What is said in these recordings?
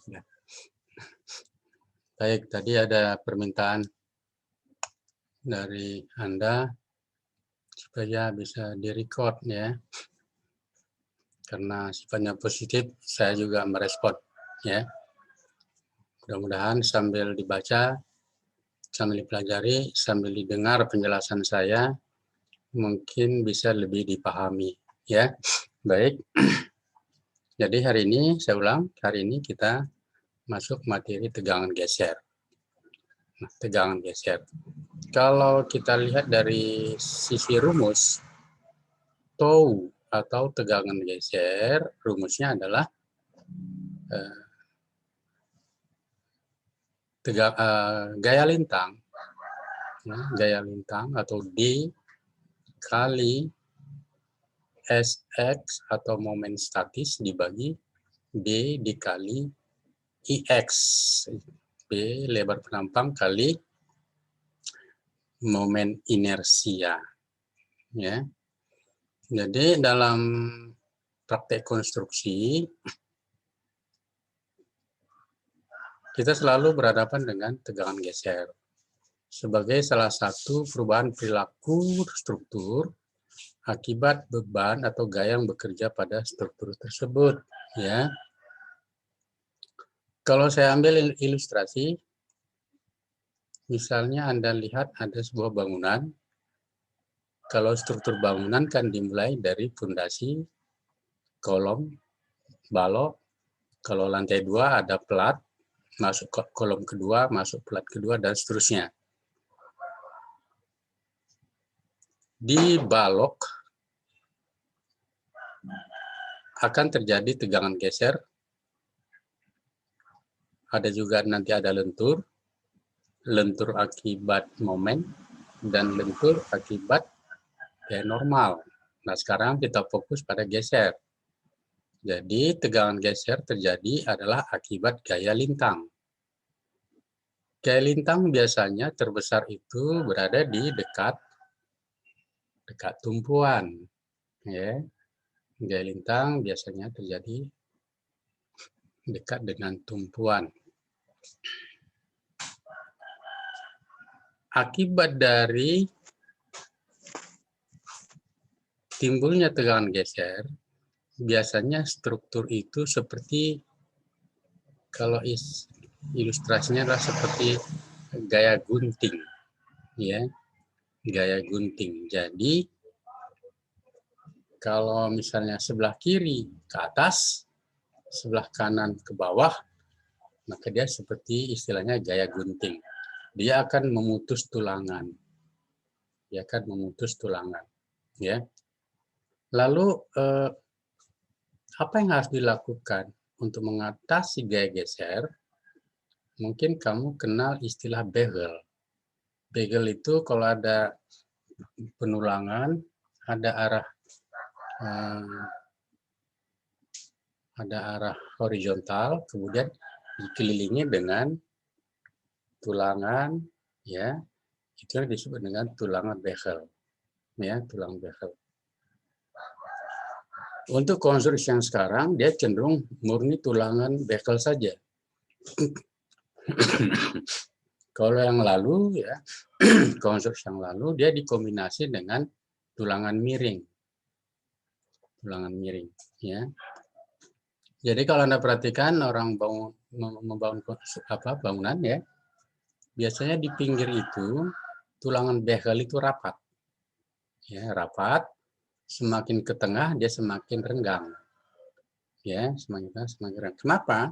Ya. Baik, tadi ada permintaan dari Anda supaya bisa direcord ya. Karena sifatnya positif, saya juga merespon ya. Mudah-mudahan sambil dibaca, sambil dipelajari, sambil didengar penjelasan saya, mungkin bisa lebih dipahami ya. Baik. Jadi hari ini saya ulang, hari ini kita masuk materi tegangan geser. Nah, tegangan geser. Kalau kita lihat dari sisi rumus, tau atau tegangan geser, rumusnya adalah gaya lintang, ya, gaya lintang atau D kali Sx atau momen statis dibagi B dikali Ix, B lebar penampang kali momen inersia. Ya. Jadi dalam praktek konstruksi kita selalu berhadapan dengan tegangan geser sebagai salah satu perubahan perilaku struktur akibat beban atau gaya yang bekerja pada struktur tersebut. Ya, kalau saya ambil ilustrasi, misalnya Anda lihat ada sebuah bangunan. Kalau struktur bangunan kan dimulai dari fondasi, kolom, balok. Kalau lantai 2 ada pelat, masuk ke kolom kedua, masuk pelat kedua, dan seterusnya. Di balok akan terjadi tegangan geser. Ada juga nanti ada lentur akibat momen, dan lentur akibat gaya normal. Nah, sekarang kita fokus pada geser. Jadi, tegangan geser terjadi adalah akibat gaya lintang. Gaya lintang biasanya terbesar itu berada di dekat tumpuan. Ya. Gaya lintang biasanya terjadi dekat dengan tumpuan. Akibat dari timbulnya tegangan geser, biasanya struktur itu seperti, kalau ilustrasinya adalah seperti gaya gunting, ya, gaya gunting. Jadi kalau misalnya sebelah kiri ke atas, sebelah kanan ke bawah, maka dia seperti istilahnya gaya gunting. Dia akan memutus tulangan. Dia akan memutus tulangan, ya. Lalu apa yang harus dilakukan untuk mengatasi gaya geser? Mungkin kamu kenal istilah bevel. Bevel itu kalau ada penulangan, ada arah horizontal, kemudian dikelilingi dengan tulangan, ya, itu yang disebut dengan tulangan bevel, ya, tulang bevel. Untuk konstruksi yang sekarang, dia cenderung murni tulangan bevel saja. Kalau yang lalu, ya, konstruksi yang lalu, dia dikombinasi dengan tulangan miring. Tulangan miring, ya. Jadi kalau Anda perhatikan orang membangun bangunan, ya, biasanya di pinggir itu tulangan bevel itu rapat, ya, rapat. Semakin ke tengah dia semakin renggang, ya, semakin renggang. Kenapa?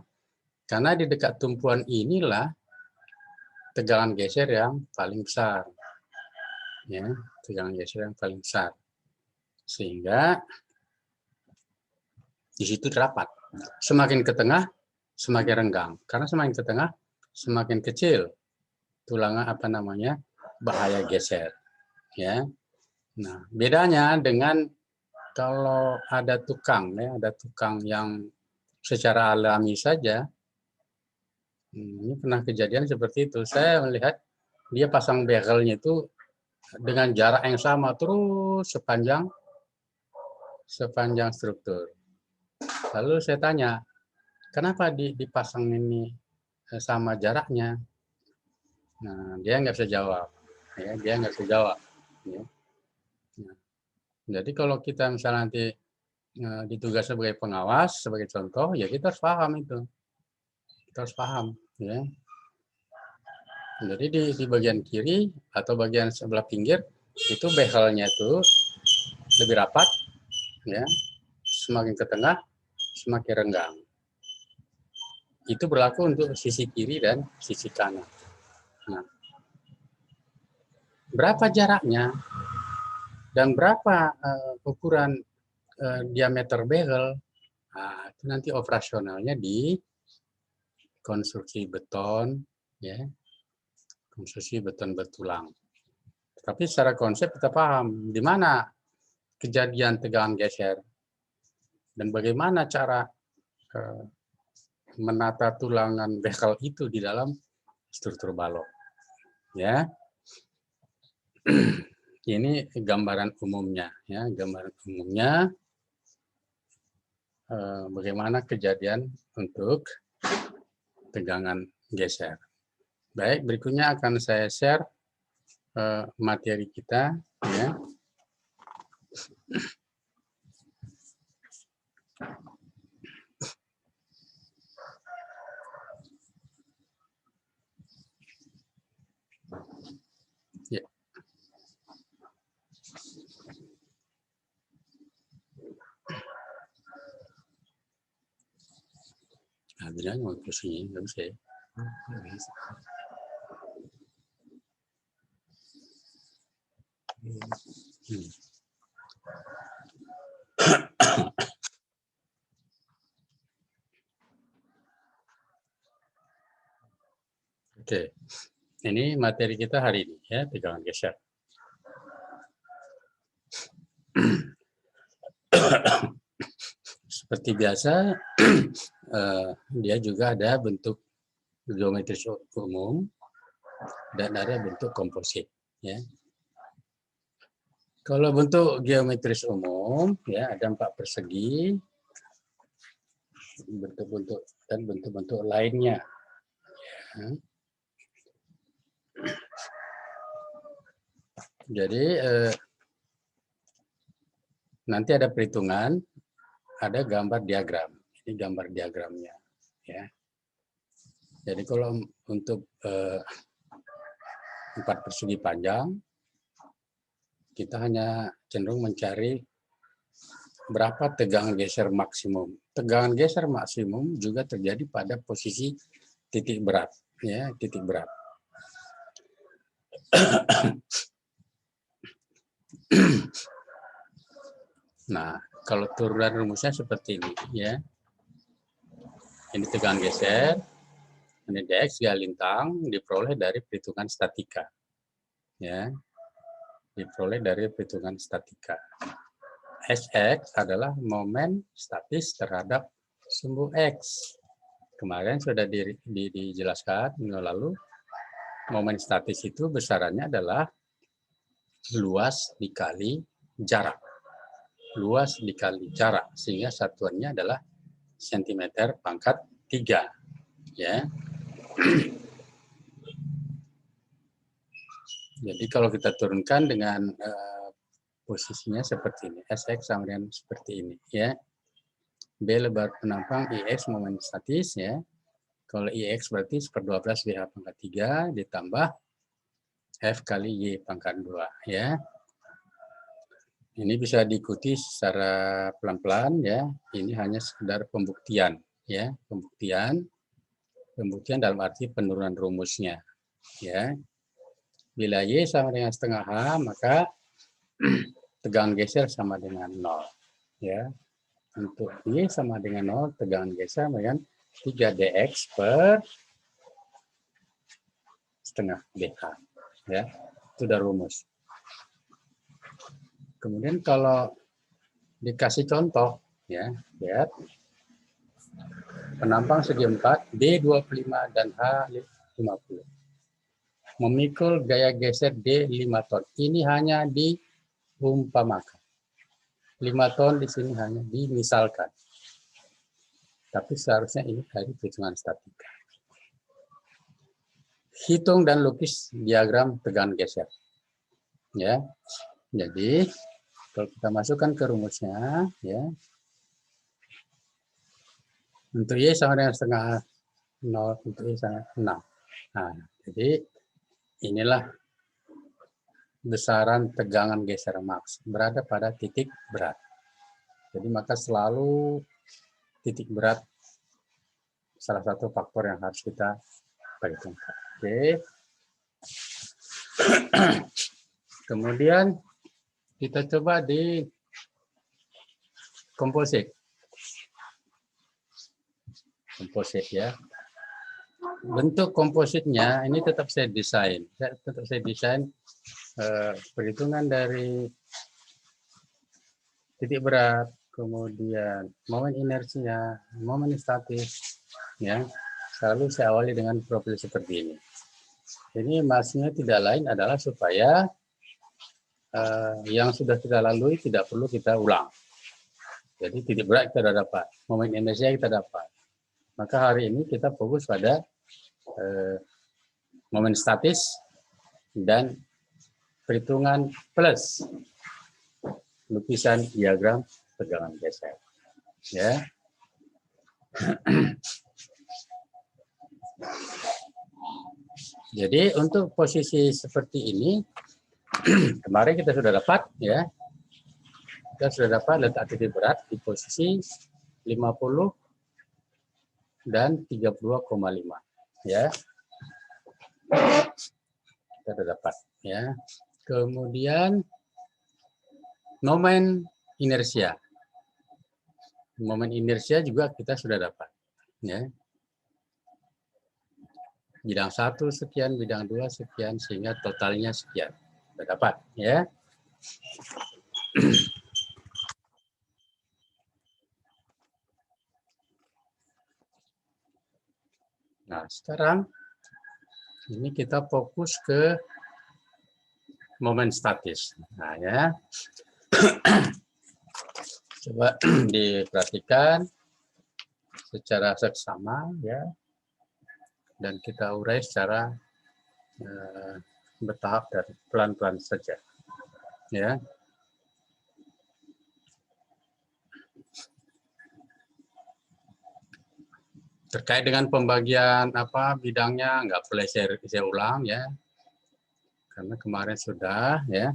Karena di dekat tumpuan inilah tegangan geser yang paling besar, ya, tegangan geser yang paling besar, sehingga di situ rapat. Semakin ke tengah, semakin renggang. Karena semakin ke tengah, semakin kecil tulangan bahaya geser. Ya. Nah, bedanya dengan kalau ada tukang, ya, ada tukang yang secara alami saja. Ini pernah kejadian seperti itu. Saya melihat dia pasang bevelnya itu dengan jarak yang sama terus sepanjang struktur. Lalu saya tanya, kenapa dipasang ini sama jaraknya? Nah, dia nggak bisa jawab. Ya, dia nggak bisa jawab. Ya. Nah, jadi kalau kita misalnya nanti ditugas sebagai pengawas, sebagai contoh, ya kita harus paham itu. Kita harus paham. Ya. Jadi di bagian kiri atau bagian sebelah pinggir, itu behelnya itu lebih rapat, ya. Semakin ke tengah, semakin renggang. Itu berlaku untuk sisi kiri dan sisi kanan. Nah, berapa jaraknya dan berapa ukuran diameter behel, nah, itu nanti operasionalnya di konstruksi beton, ya, konstruksi beton bertulang. Tapi secara konsep kita paham di mana kejadian tegangan geser dan bagaimana cara menata tulangan behel itu di dalam struktur balok. Ya, ini gambaran umumnya. Ya, gambaran umumnya bagaimana kejadian untuk tegangan geser. Baik, berikutnya akan saya share materi kita. Ya. Ya. Nah, bilang mau pusing, nggak bisa ya. Oke, ini materi kita hari ini ya, tegangan geser. Seperti biasa, dia juga ada bentuk geometris umum dan ada bentuk komposit. Ya. Kalau bentuk geometris umum, ya ada 4 persegi, bentuk-bentuk dan bentuk-bentuk lainnya. Ya. Jadi nanti ada perhitungan, ada gambar diagram. Ini gambar diagramnya. Ya. Jadi kalau untuk 4 persegi panjang, kita hanya cenderung mencari berapa tegangan geser maksimum. Tegangan geser maksimum juga terjadi pada posisi titik berat, ya, titik berat. Nah, kalau turunan rumusnya seperti ini, ya. Ini tegangan geser, ini dx garis lintang diperoleh dari perhitungan statika, ya, diperoleh dari perhitungan statika. Sx adalah momen statis terhadap sumbu x. Kemarin sudah dijelaskan minggu lalu, momen statis itu besarannya adalah luas dikali jarak. Luas dikali jarak, sehingga satuannya adalah cm pangkat 3. Ya. Jadi kalau kita turunkan dengan posisinya seperti ini, Sx sama dengan seperti ini, ya. B lebar penampang, Ix momen statis, ya. Kalau Ix berarti 1/12 BH pangkat 3 ditambah F kali Y pangkat 2, ya. Ini bisa diikuti secara pelan-pelan, ya. Ini hanya sekedar pembuktian, ya, pembuktian dalam arti penurunan rumusnya, ya. Bila Y sama dengan setengah H, maka tegangan geser sama dengan 0. Ya. Untuk Y sama dengan 0, tegangan geser dengan 3 dx per setengah BH. Ya. Itu udah rumus. Kemudian kalau dikasih contoh, ya, lihat. Penampang segi 4, D25 dan H50. Memikul gaya geser D5 ton. Ini hanya diumpamakan. 5 ton di sini hanya dimisalkan. Tapi seharusnya ini dari perhitungan statika. Hitung dan lukis diagram tegangan geser. Ya. Jadi kalau kita masukkan ke rumusnya, ya, untuk Y sama dengan setengah 0, untuk Y sama 6. Nah, jadi inilah besaran tegangan geser maks berada pada titik berat. Jadi maka selalu titik berat salah satu faktor yang harus kita perhitungkan. Oke. Kemudian kita coba di komposit. Komposit ya. Bentuk kompositnya ini tetap saya desain. Saya desain perhitungan dari titik berat, kemudian momen inersinya, momen statis, ya. Selalu saya awali dengan profil seperti ini. Ini maksudnya tidak lain adalah supaya yang sudah kita lalui tidak perlu kita ulang. Jadi titik berat kita sudah dapat, momen inersinya kita dapat. Maka hari ini kita fokus pada momen statis dan perhitungan plus lukisan diagram tegangan geser. Ya. Jadi untuk posisi seperti ini kemarin kita sudah dapat, ya. Kita sudah dapat letak titik berat di posisi 50 dan 32,5, ya. Kita sudah dapat, ya. Kemudian momen inersia. Momen inersia juga kita sudah dapat, ya. Bidang 1 sekian, bidang 2 sekian, sehingga totalnya sekian. Sudah dapat, ya. Nah, sekarang ini kita fokus ke momen statis. Nah, ya. Coba diperhatikan secara seksama, ya. Dan kita urai secara bertahap dan pelan-pelan saja, ya. Terkait dengan pembagian bidangnya nggak boleh saya ulang, ya, karena kemarin sudah, ya.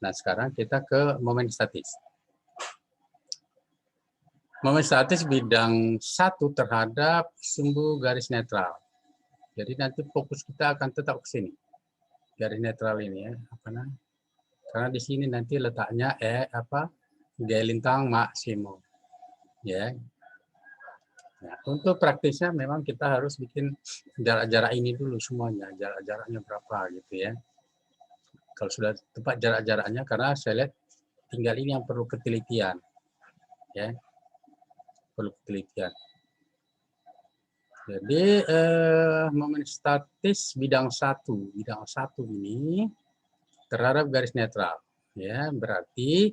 Nah, sekarang kita ke momen statis. Momen statis bidang 1 terhadap sumbu garis netral. Jadi nanti fokus kita akan tetap ke sini. Garis netral ini, ya, karena di sini nanti letaknya G lintang maksimum, ya. Nah, untuk praktisnya memang kita harus bikin jarak-jarak ini dulu semuanya, jarak-jaraknya berapa gitu, ya. Kalau sudah tepat jarak-jaraknya, karena saya lihat tinggal ini yang perlu ketelitian, ya, perlu ketelitian. Jadi momen statis bidang 1 ini terhadap garis netral, ya, berarti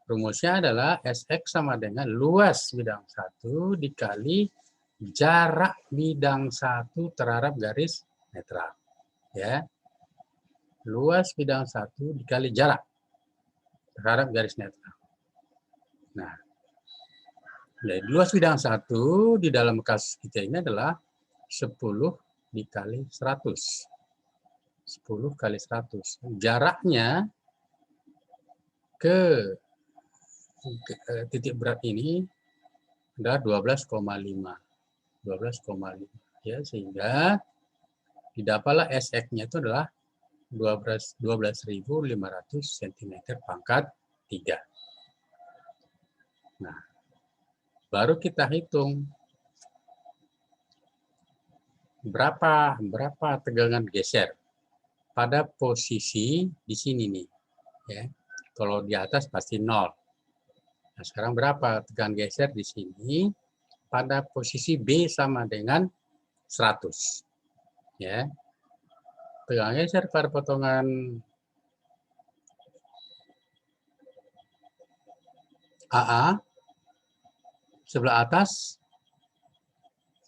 rumusnya adalah Sx sama dengan luas bidang 1 dikali jarak bidang 1 terhadap garis netral, ya. Luas bidang 1 dikali jarak terhadap garis netral. Nah, jadi luas bidang 1 di dalam kasus kita ini adalah 10 dikali 100. 10 kali 100. Jaraknya ke titik berat ini adalah 12,5. 12,5. Ya, sehingga didapatlah Sx-nya itu adalah 12.500 cm pangkat 3. Nah, baru kita hitung berapa tegangan geser pada posisi di sini nih, ya. Kalau di atas pasti 0. Nah, sekarang berapa tegangan geser di sini pada posisi B sama dengan 100, ya. Tegangan geser pada potongan AA sebelah atas,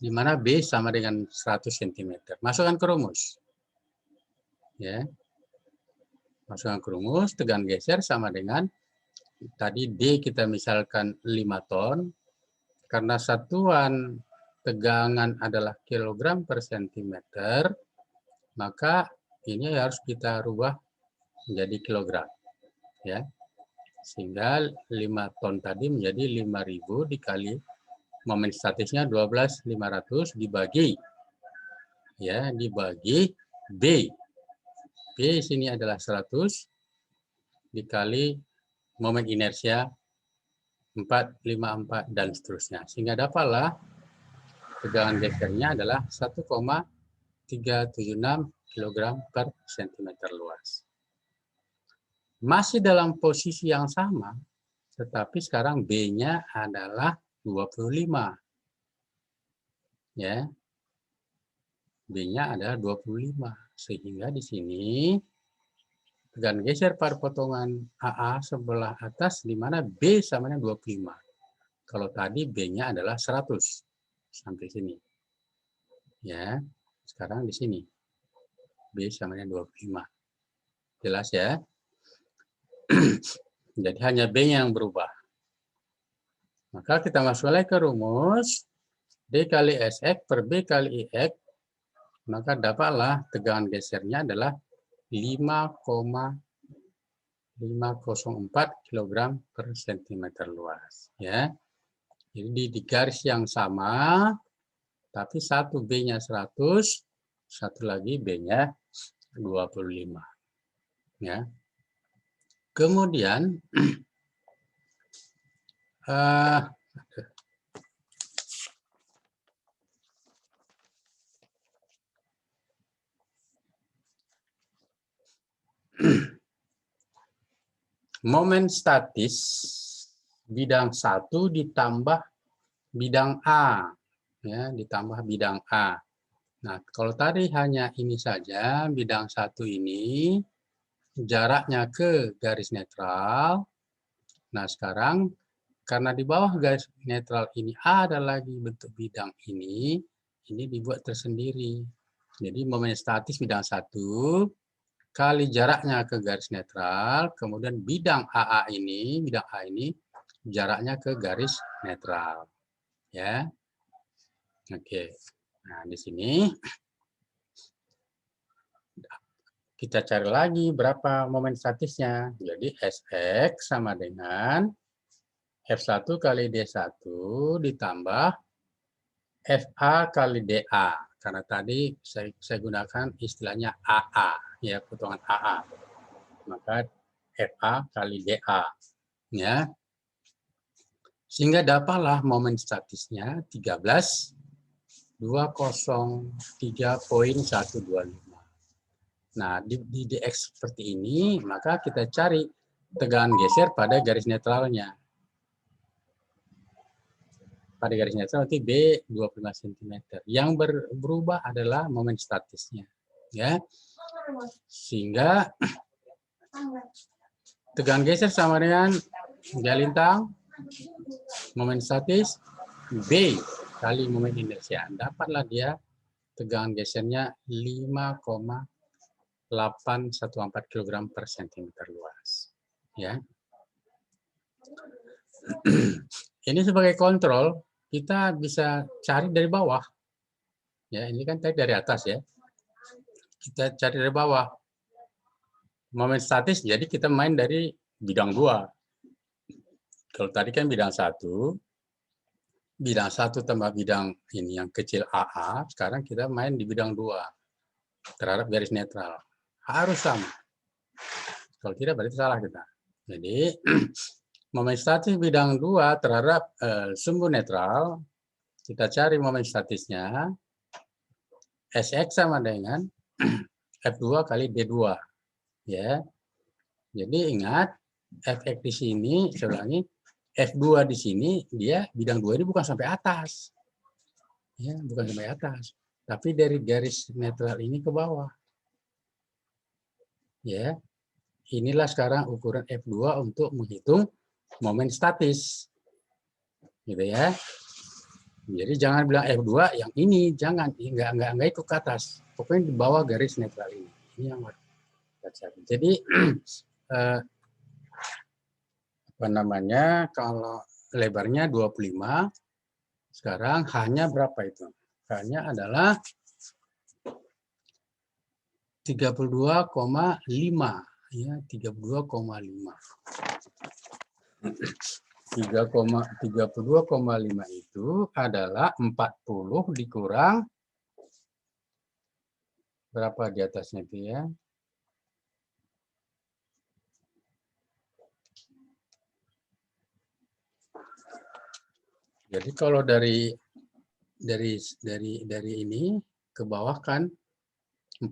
di mana B sama dengan 100 cm. Masukkan ke rumus. Ya. Masukkan ke rumus, tegangan geser sama dengan, tadi D kita misalkan 5 ton, karena satuan tegangan adalah kilogram per sentimeter, maka ini harus kita rubah menjadi kilogram. Ya. Sehingga 5 ton tadi menjadi 5.000 dikali momen statisnya 12.500 dibagi B. B sini adalah 100 dikali momen inersia 454 dan seterusnya. Sehingga dapatlah tegangan gesernya adalah 1,376 kg per cm luas. Masih dalam posisi yang sama, tetapi sekarang B-nya adalah 25. Ya. B-nya adalah 25. Sehingga di sini tegangan geser pada potongan AA sebelah atas, di mana B sama dengan 25. Kalau tadi B-nya adalah 100 sampai sini. Ya, sekarang di sini B sama dengan 25. Jelas ya? Jadi hanya B-nya yang berubah. Maka kita masuk lagi ke rumus D kali SX per B kali IX, maka dapatlah tegangan gesernya adalah 5,504 kg per cm luas. Ya. Jadi di garis yang sama, tapi satu B-nya 100, satu lagi B-nya 25. Ya. Kemudian, momen statis bidang 1 ditambah bidang A, ya, ditambah bidang A. Nah, kalau tadi hanya ini saja, bidang 1 ini jaraknya ke garis netral. Nah, sekarang karena di bawah garis netral ini ada lagi bentuk bidang ini dibuat tersendiri. Jadi momen statis bidang 1 kali jaraknya ke garis netral, kemudian bidang A ini jaraknya ke garis netral. Ya. Oke. Nah, di sini kita cari lagi berapa momen statisnya. Jadi Sx sama dengan F1 kali D1 ditambah FA kali DA. Karena tadi saya gunakan istilahnya AA, ya, potongan AA. Maka FA kali DA. Ya. Sehingga dapatlah momen statisnya 13.203.125. Nah, di DX seperti ini, maka kita cari tegangan geser pada garis netralnya. Pada garis netral nanti B 25 cm. Yang berubah adalah momen statisnya. Ya. Sehingga tegangan geser sama dengan G lintang, momen statis, B kali momen inersia. Dapatlah dia tegangan gesernya 5,814 kg per cm luas. Ya. Ini sebagai kontrol, kita bisa cari dari bawah. Ya, ini kan tadi dari atas ya. Kita cari dari bawah. Momen statis, jadi kita main dari bidang 2. Kalau tadi kan bidang 1 tambah bidang ini yang kecil AA, sekarang kita main di bidang 2 terhadap garis netral. Harus sama. Kalau tidak berarti salah kita. Jadi momen statis bidang 2 terhadap sumbu netral, kita cari momen statisnya, Sx sama dengan F2 kali D2. Ya. Jadi ingat, Fx di sini, saya ulangi, F2 di sini, dia bidang 2 ini bukan sampai atas. Ya, bukan sampai atas. Tapi dari garis netral ini ke bawah. Ya. Inilah sekarang ukuran F2 untuk menghitung momen statis. gitu ya. Jadi jangan bilang F2 yang ini, jangan, enggak itu ke atas. Pokoknya di bawah garis netral ini. Ini yang harus kita cari. Jadi apa namanya, kalau lebarnya 25, sekarang hanya berapa itu? Hanya adalah 32,5 ya, 32,5. 32,5 itu adalah 40 dikurang berapa di atasnya itu ya? Jadi kalau dari ini ke bawah kan 40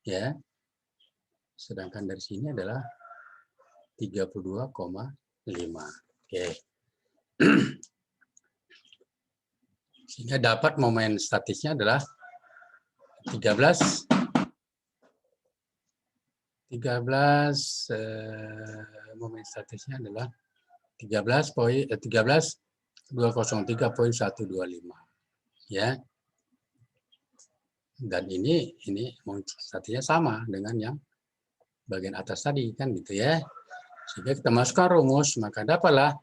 ya. Sedangkan dari sini adalah 32,5. Oke. Sehingga dapat momen statisnya adalah 13 momen statisnya adalah 13.203.125 ya. Dan ini momen statisnya sama dengan yang bagian atas tadi kan gitu ya. Sehingga kita masukkan rumus, maka dapatlah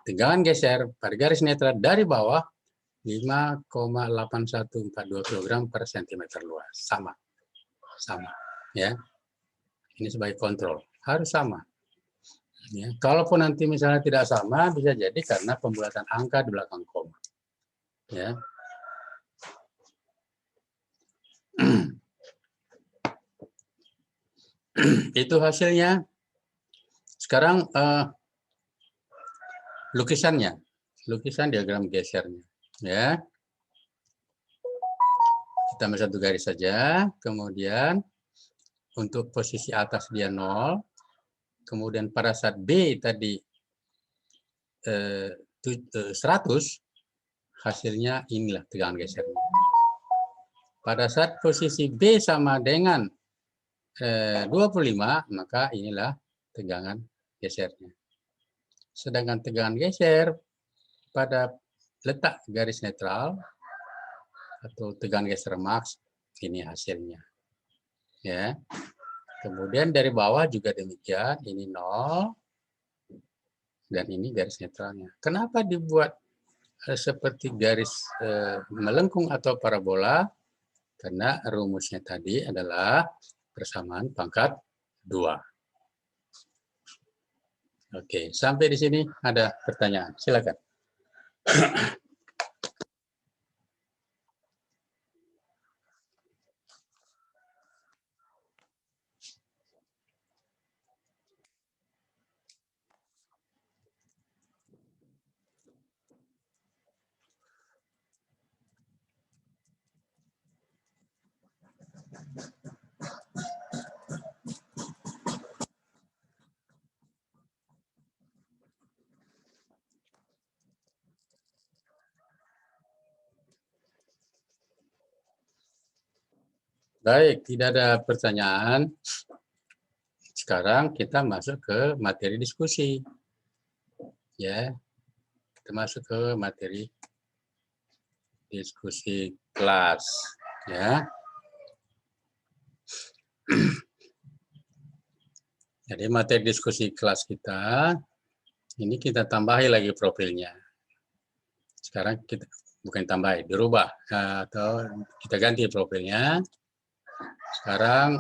tegangan geser pada garis netral dari bawah 5,8142 kg per cm luas. Sama ya. Ini sebagai kontrol, harus sama. Ya. Kalaupun nanti misalnya tidak sama, bisa jadi karena pembulatan angka di belakang koma. Ya. Itu hasilnya. Sekarang lukisan diagram gesernya. Ya. Kita ambil satu garis saja, kemudian untuk posisi atas dia 0, kemudian pada saat B tadi 100, hasilnya inilah tegangan gesernya. Pada saat posisi B sama dengan 25, maka inilah tegangan gesernya. Sedangkan tegangan geser pada letak garis netral atau tegangan geser maks, ini hasilnya. Ya. Kemudian dari bawah juga demikian, ini 0 dan ini garis netralnya. Kenapa dibuat seperti garis melengkung atau parabola? Karena rumusnya tadi adalah persamaan pangkat 2. Oke, sampai di sini ada pertanyaan. Silakan. Baik, tidak ada pertanyaan. Sekarang kita masuk ke materi diskusi. Ya, kita masuk ke materi diskusi kelas. Ya. Jadi materi diskusi kelas kita, ini kita tambahi lagi profilnya. Sekarang kita bukan tambahi, dirubah atau kita ganti profilnya. Sekarang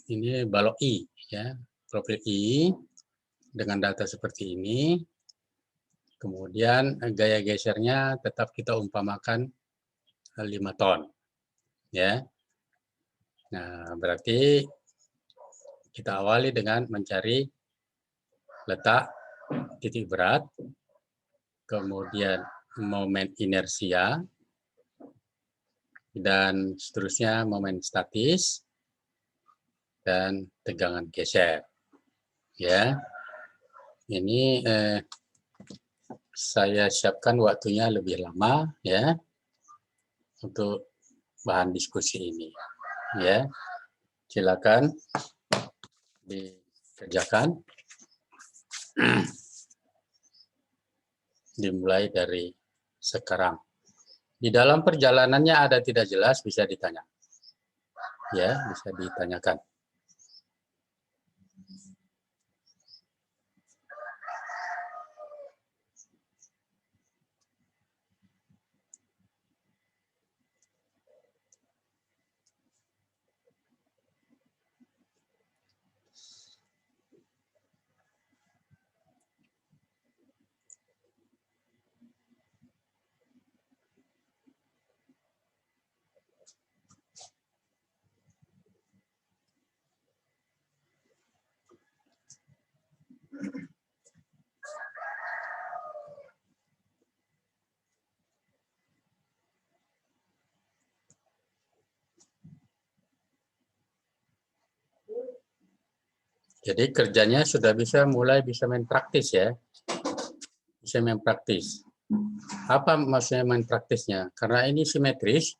ini balok I, ya, profil I dengan data seperti ini. Kemudian gaya gesernya tetap kita umpamakan 5 ton, ya. Nah, berarti kita awali dengan mencari letak titik berat, kemudian momen inersia, dan seterusnya momen statis, dan tegangan geser. Ya, ini saya siapkan waktunya lebih lama ya untuk bahan diskusi ini. Ya, silakan dikerjakan. dimulai dari sekarang. Di dalam perjalanannya ada tidak jelas bisa ditanya. Ya, bisa ditanyakan. Jadi kerjanya sudah mulai bisa main praktis ya. Bisa main praktis. Apa maksudnya main praktisnya? Karena ini simetris,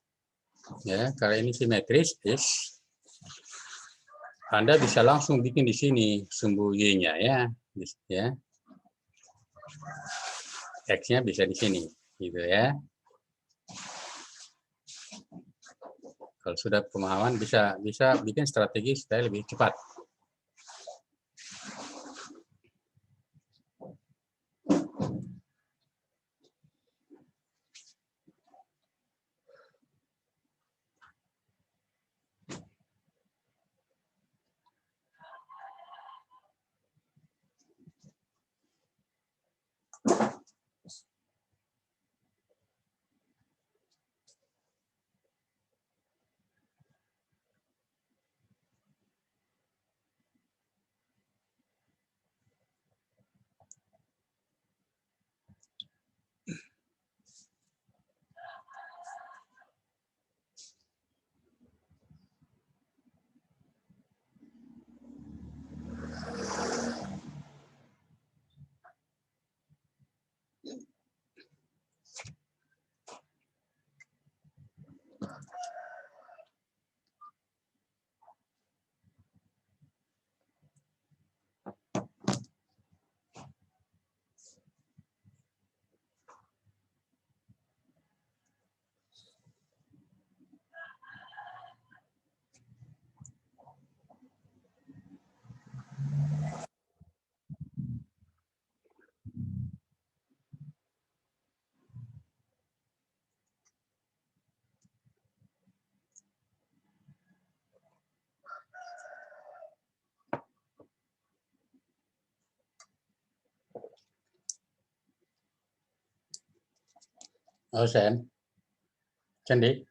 ya, karena ini simetris, Anda bisa langsung bikin di sini sumbu Y-nya ya, ya. X-nya bisa di sini, gitu ya. Kalau sudah pemahaman bisa bikin strategi supaya lebih cepat. Oh, Sen. Candi.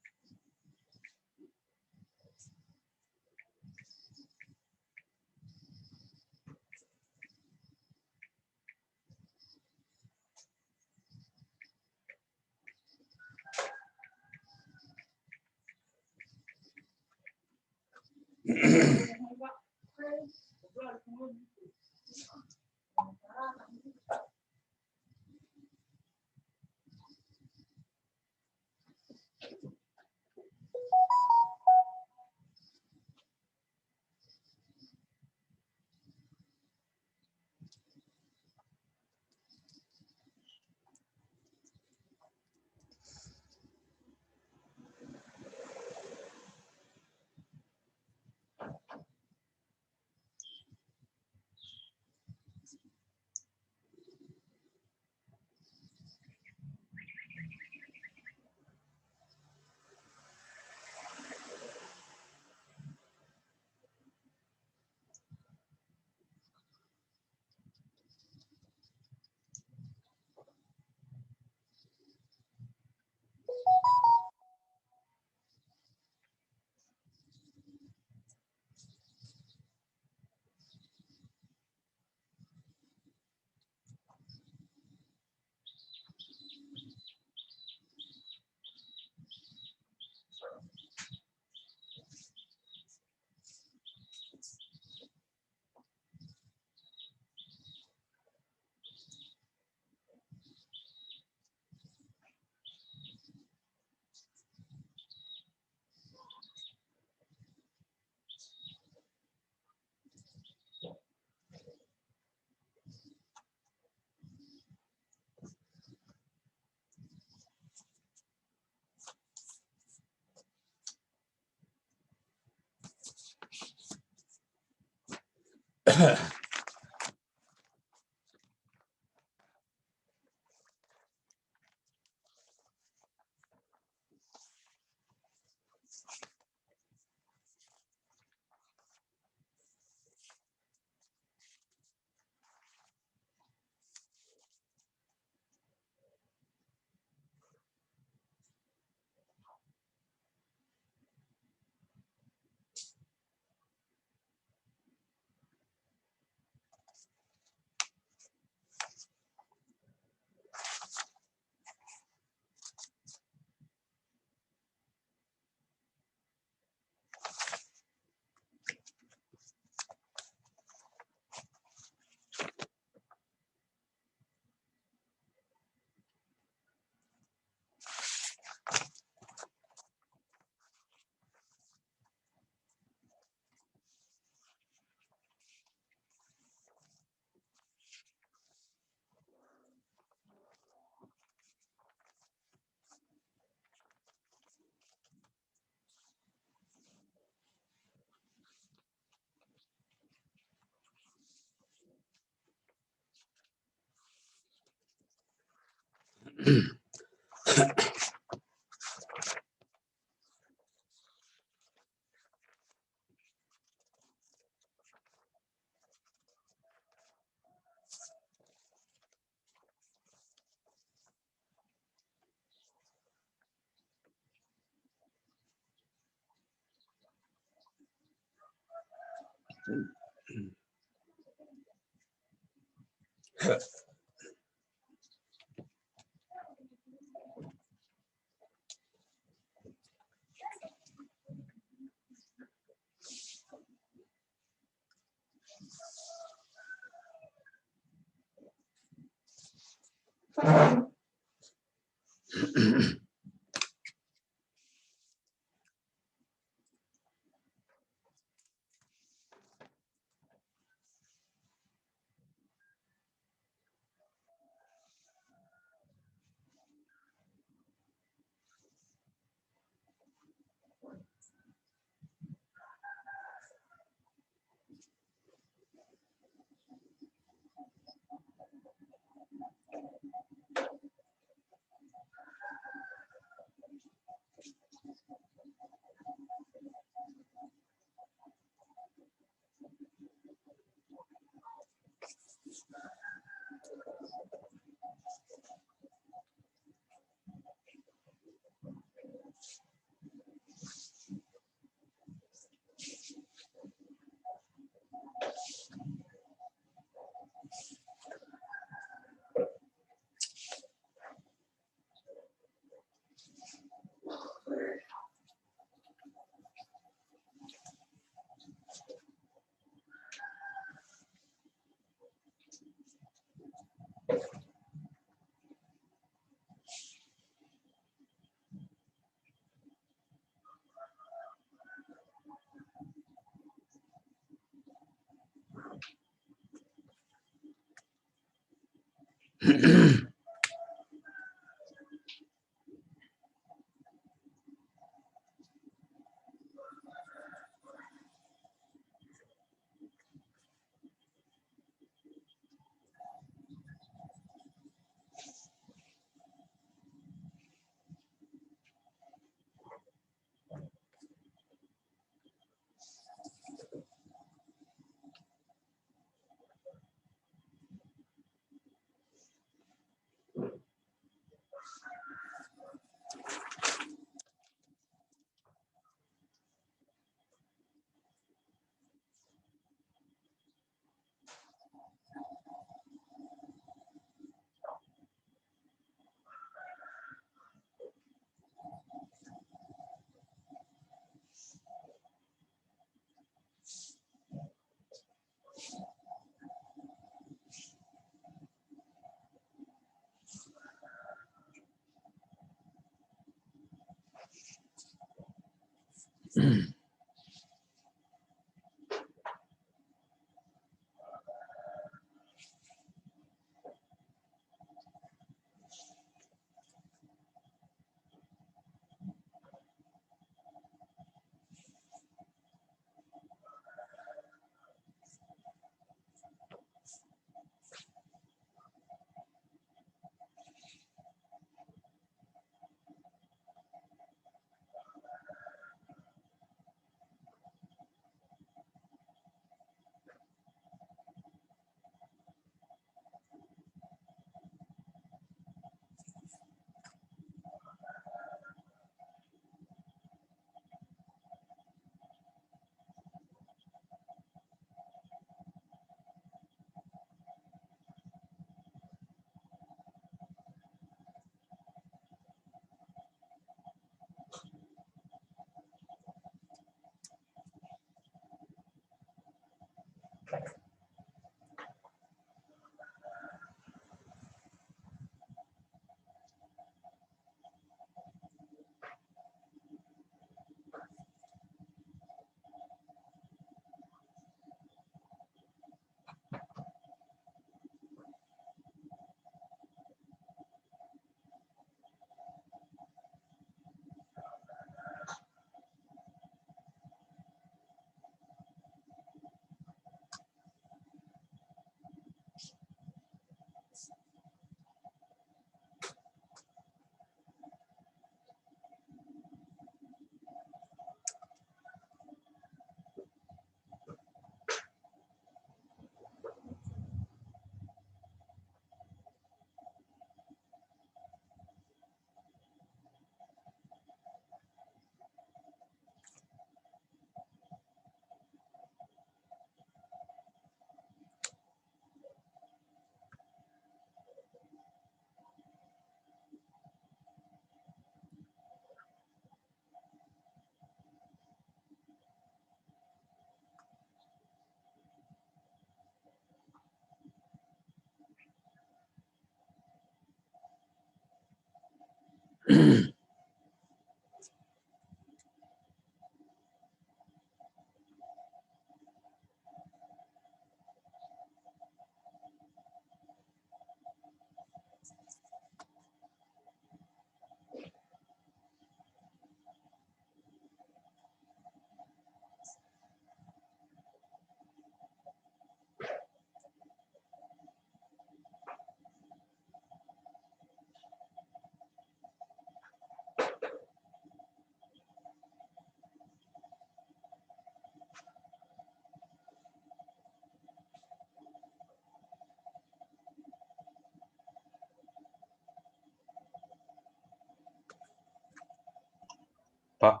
Pak,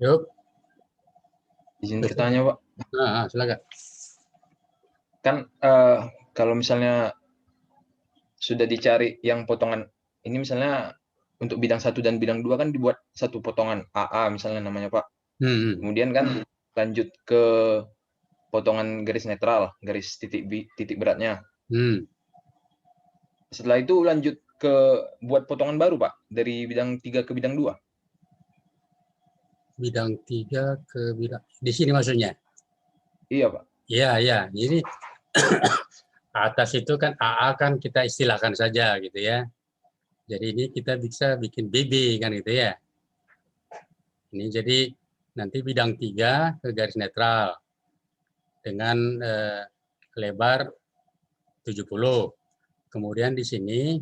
Yuk, izin bertanya, Pak. silakan. Kan kalau misalnya sudah dicari yang potongan ini misalnya untuk bidang 1 dan bidang 2 kan dibuat satu potongan AA misalnya namanya, Pak. Kemudian kan lanjut ke potongan garis netral, garis titik beratnya. Setelah itu lanjut ke buat potongan baru, Pak, dari bidang 3 ke bidang 2. Bidang 3 ke bidang di sini maksudnya. Iya, Pak. Iya. Jadi atas itu kan AA kan kita istilahkan saja gitu ya. Jadi ini kita bisa bikin BB kan gitu ya. Ini jadi nanti bidang 3 ke garis netral dengan lebar 70. Kemudian di sini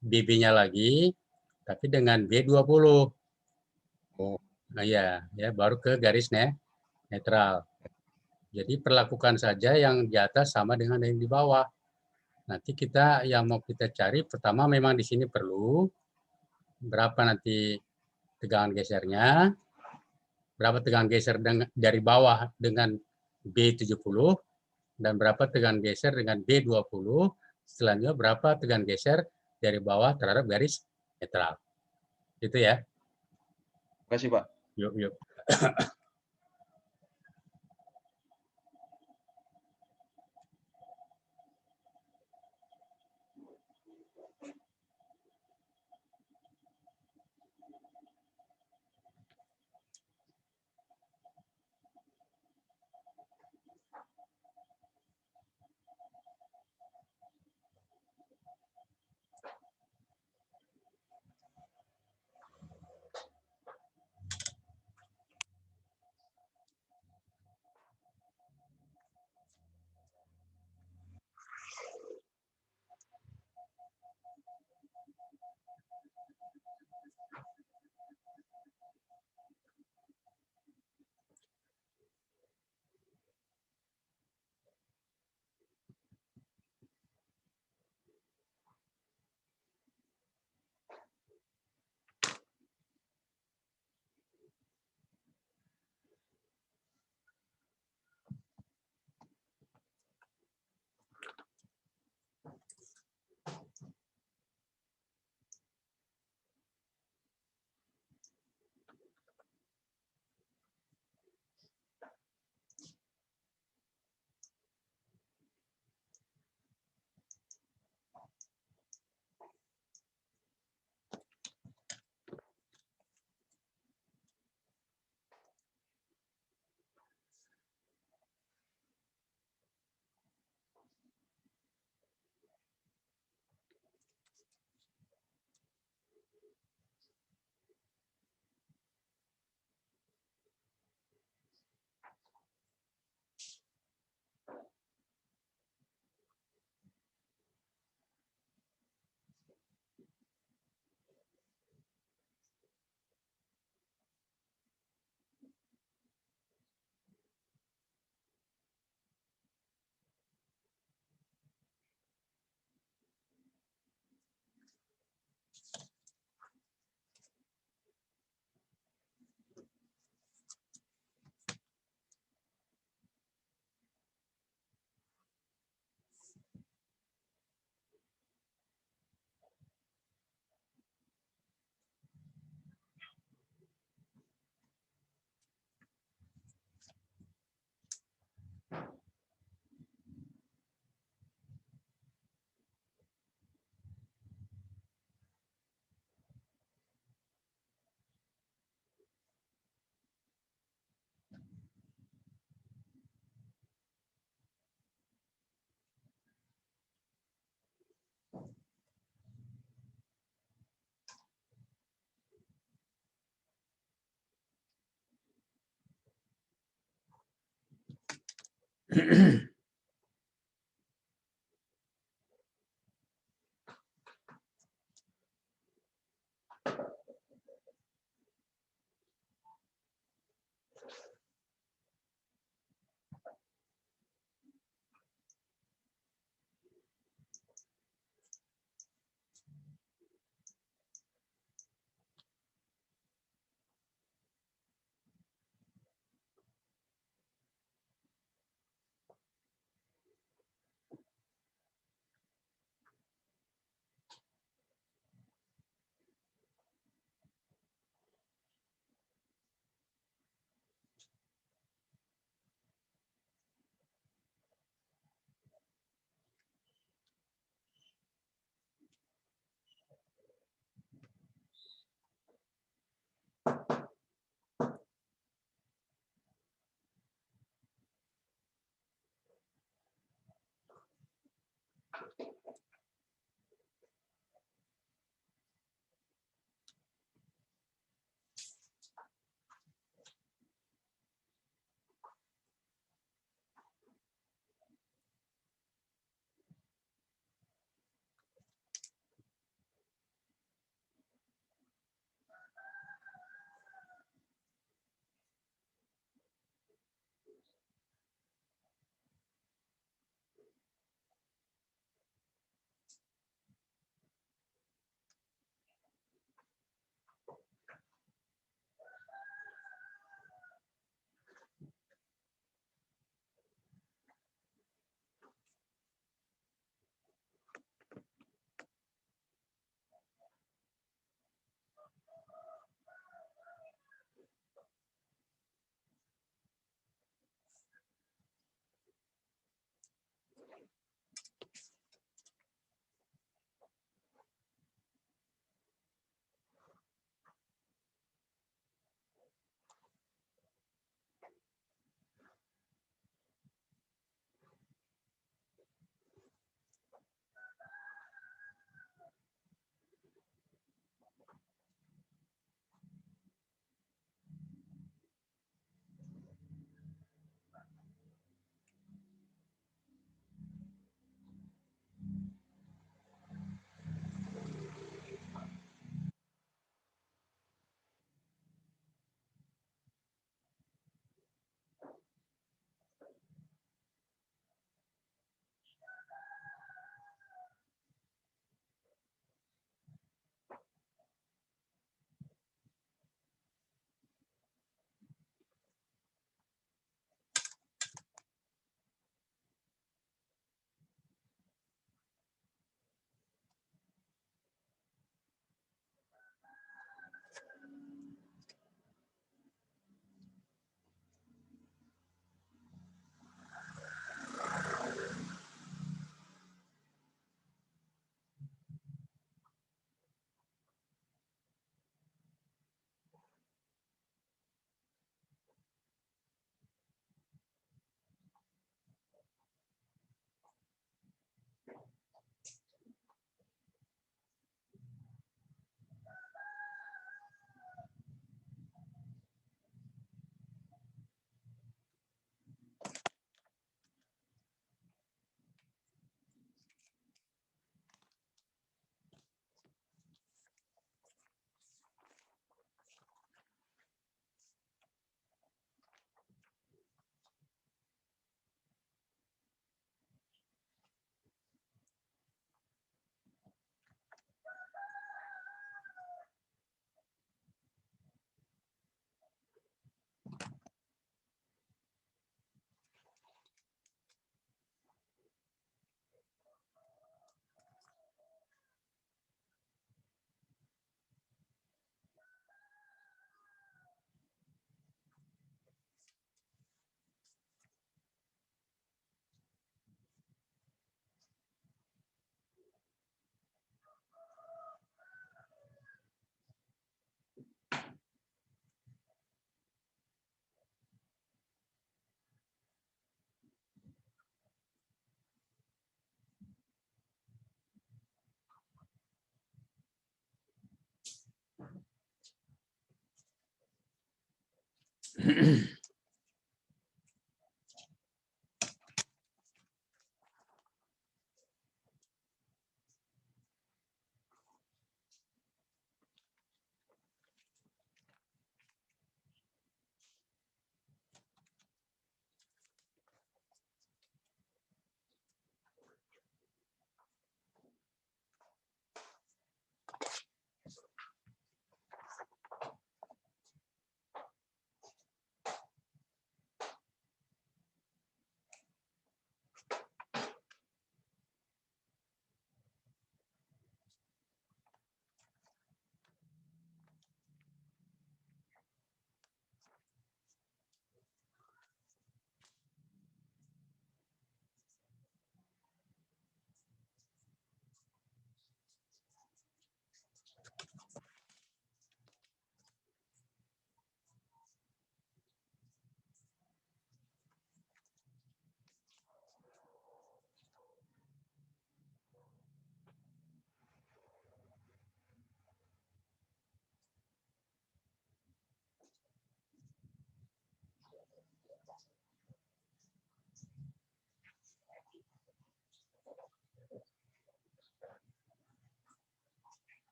BB-nya lagi tapi dengan B20. Nah ya baru ke garis netral. Jadi perlakukan saja yang di atas sama dengan yang di bawah. Nanti kita yang mau kita cari pertama memang di sini perlu berapa nanti tegangan gesernya, berapa tegangan geser dari bawah dengan B70 dan berapa tegangan geser dengan B20, selanjutnya berapa tegangan geser dari bawah terhadap garis netral. Itu ya. Terima kasih, Pak. Yuk.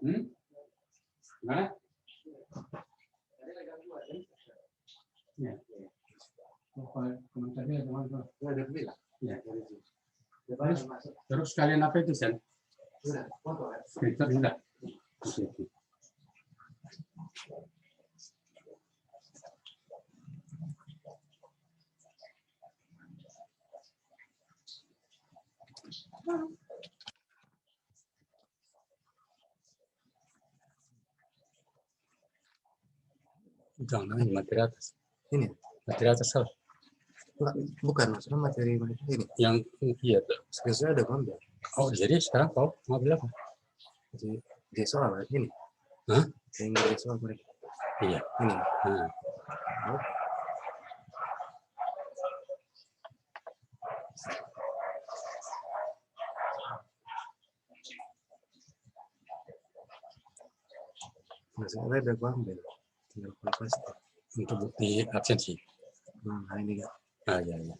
Gimana? Ya. Komentarnya ada bilang. Ya. Terus kalian apa itu, Sen? Sudah, foto. Screenshot sudah. Jangan materi atas. Ini Materi atas salah. bukan maksudnya materi ini. Yang iya. Screenshot ada gambar. Oh, jadi sekarang kau mau bilang apa? Jadi soal ini. Hah? Yang jadi soal mereka. Iya. Ini. Oh. Maksudnya ada gambar. Tinggal pasti. Untuk bukti absensi. Nah ini kan. Ah, ya, ya.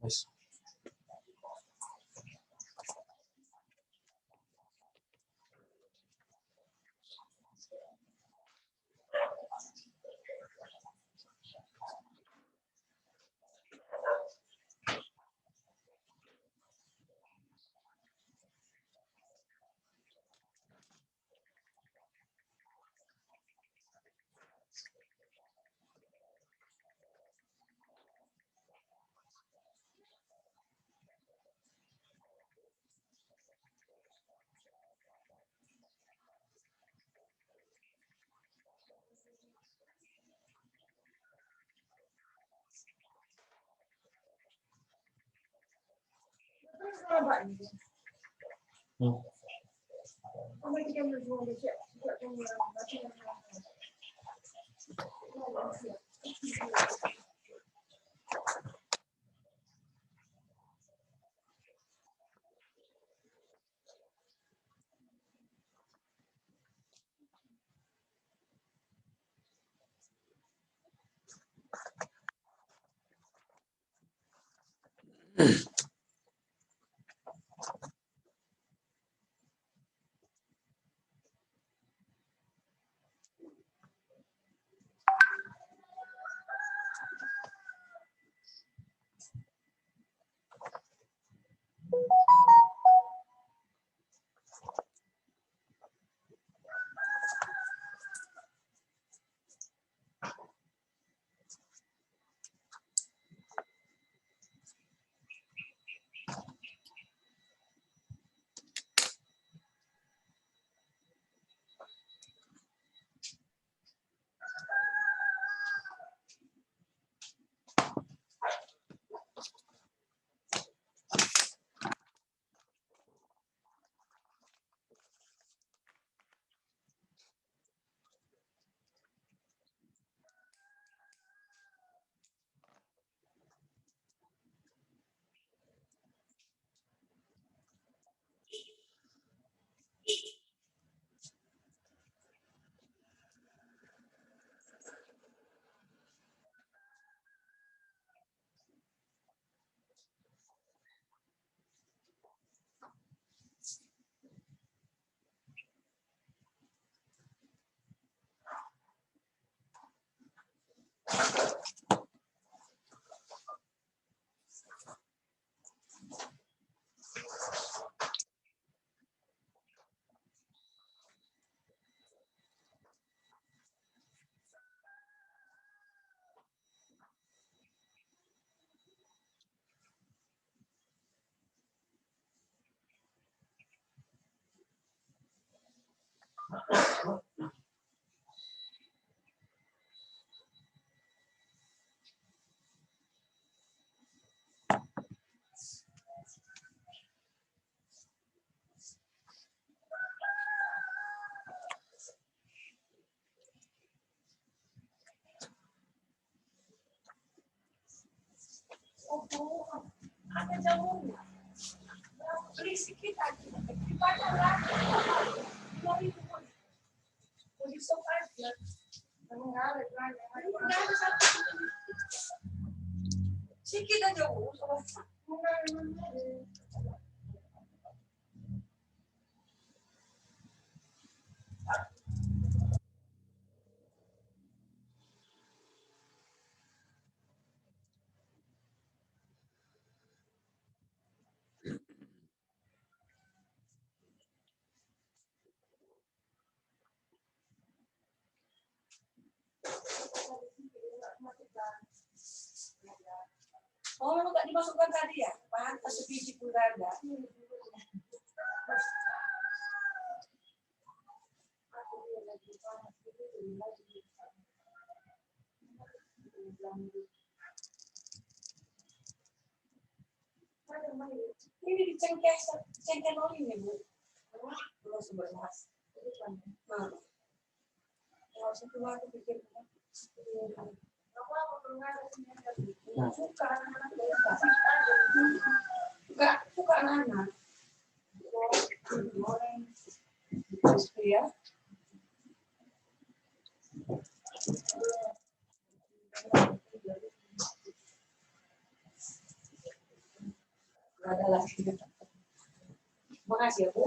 Yes. Ada jamunya. Beli sedikit aja. Dibaca lagi. 2.000. Beli sok aja. Enggak ada satu. Sedikit aja. Oh, lu nggak dimasukkan tadi ya? Pantas sebiji pun nggak ada. Ini dicengkeh oli nih, Bu. Belum 11. Nah, kalau satu aku pikir suka anak-anak goreng ya. Nggak ada lagi. Makasih ya, Bu.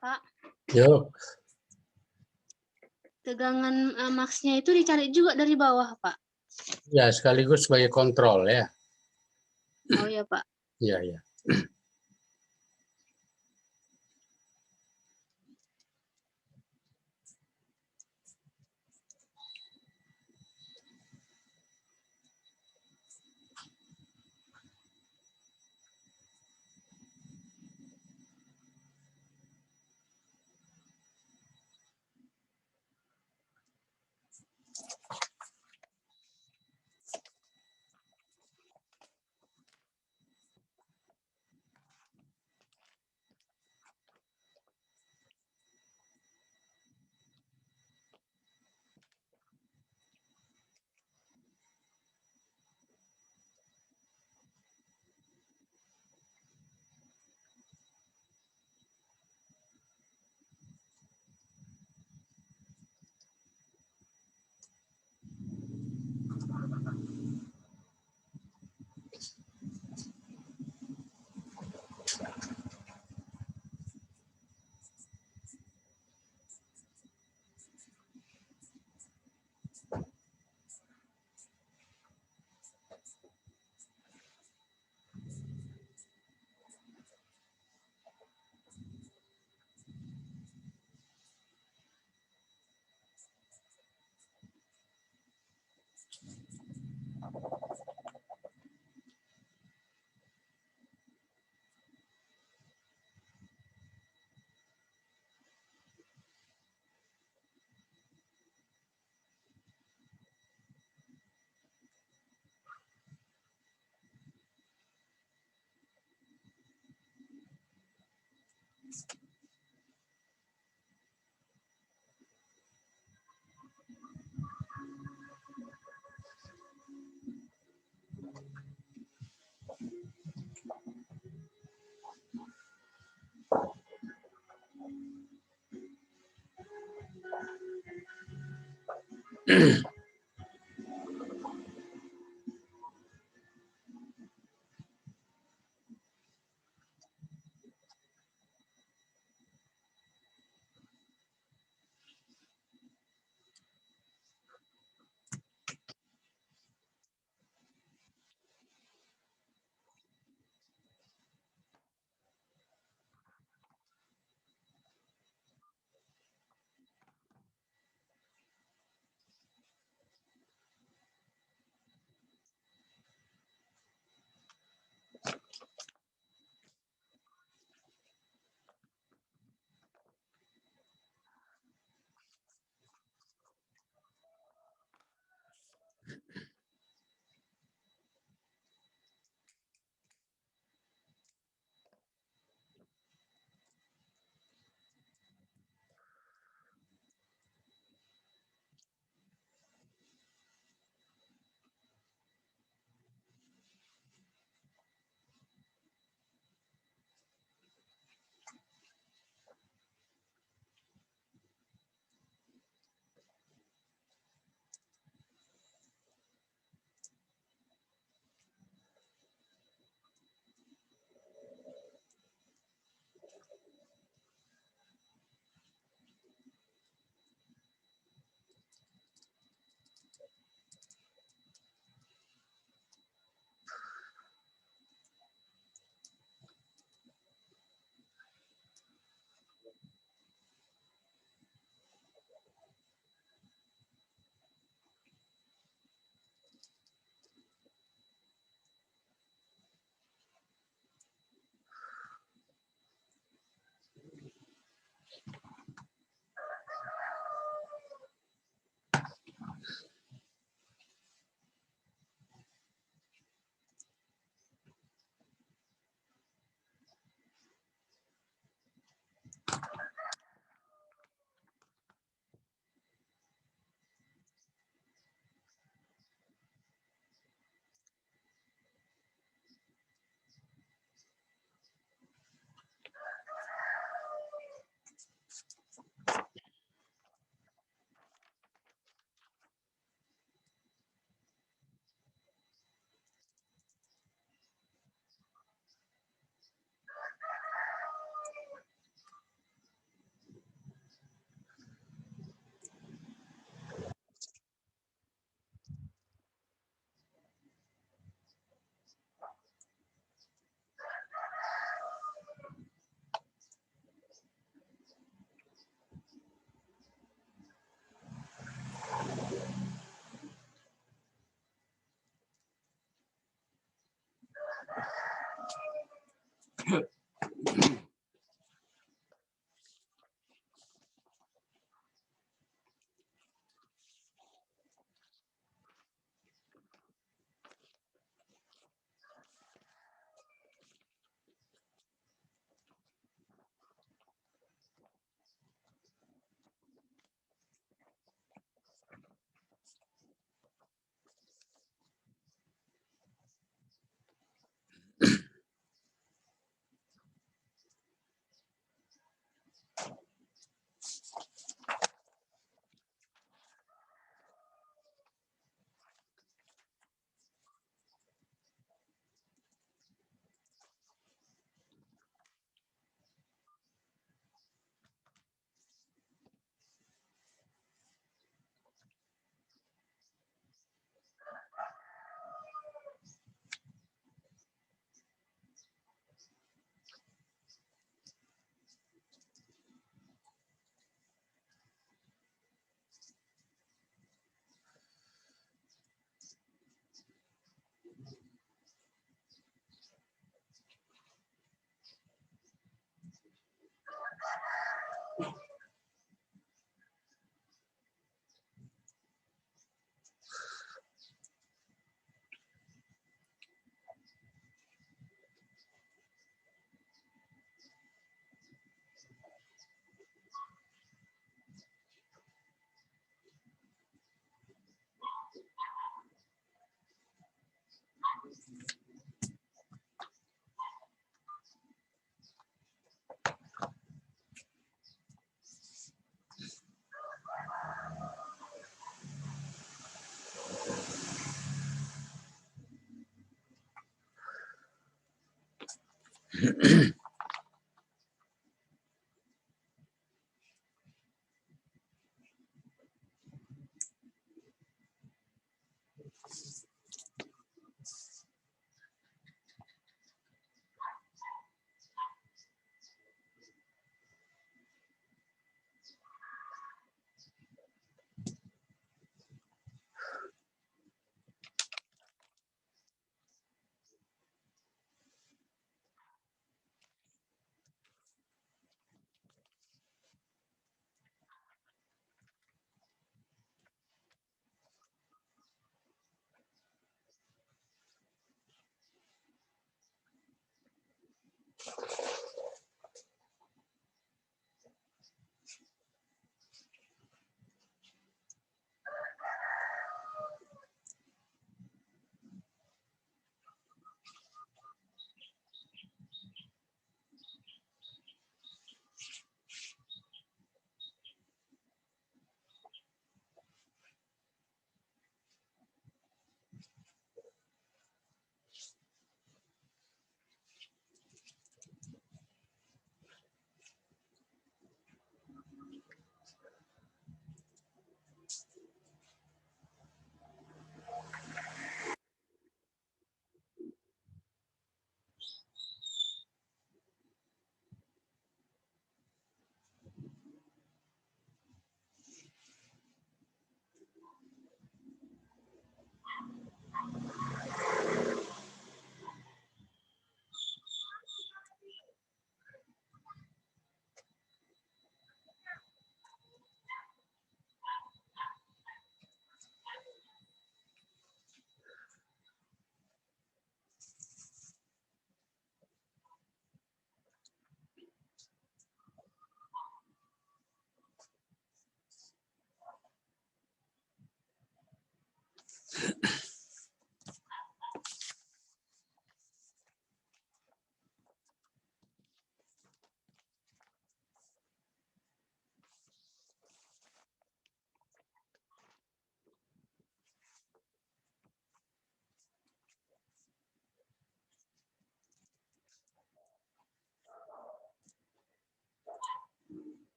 Pak, Yuk, tegangan maksnya itu dicari juga dari bawah, Pak. ya sekaligus sebagai kontrol ya. Oh ya, Pak. Iya, iya.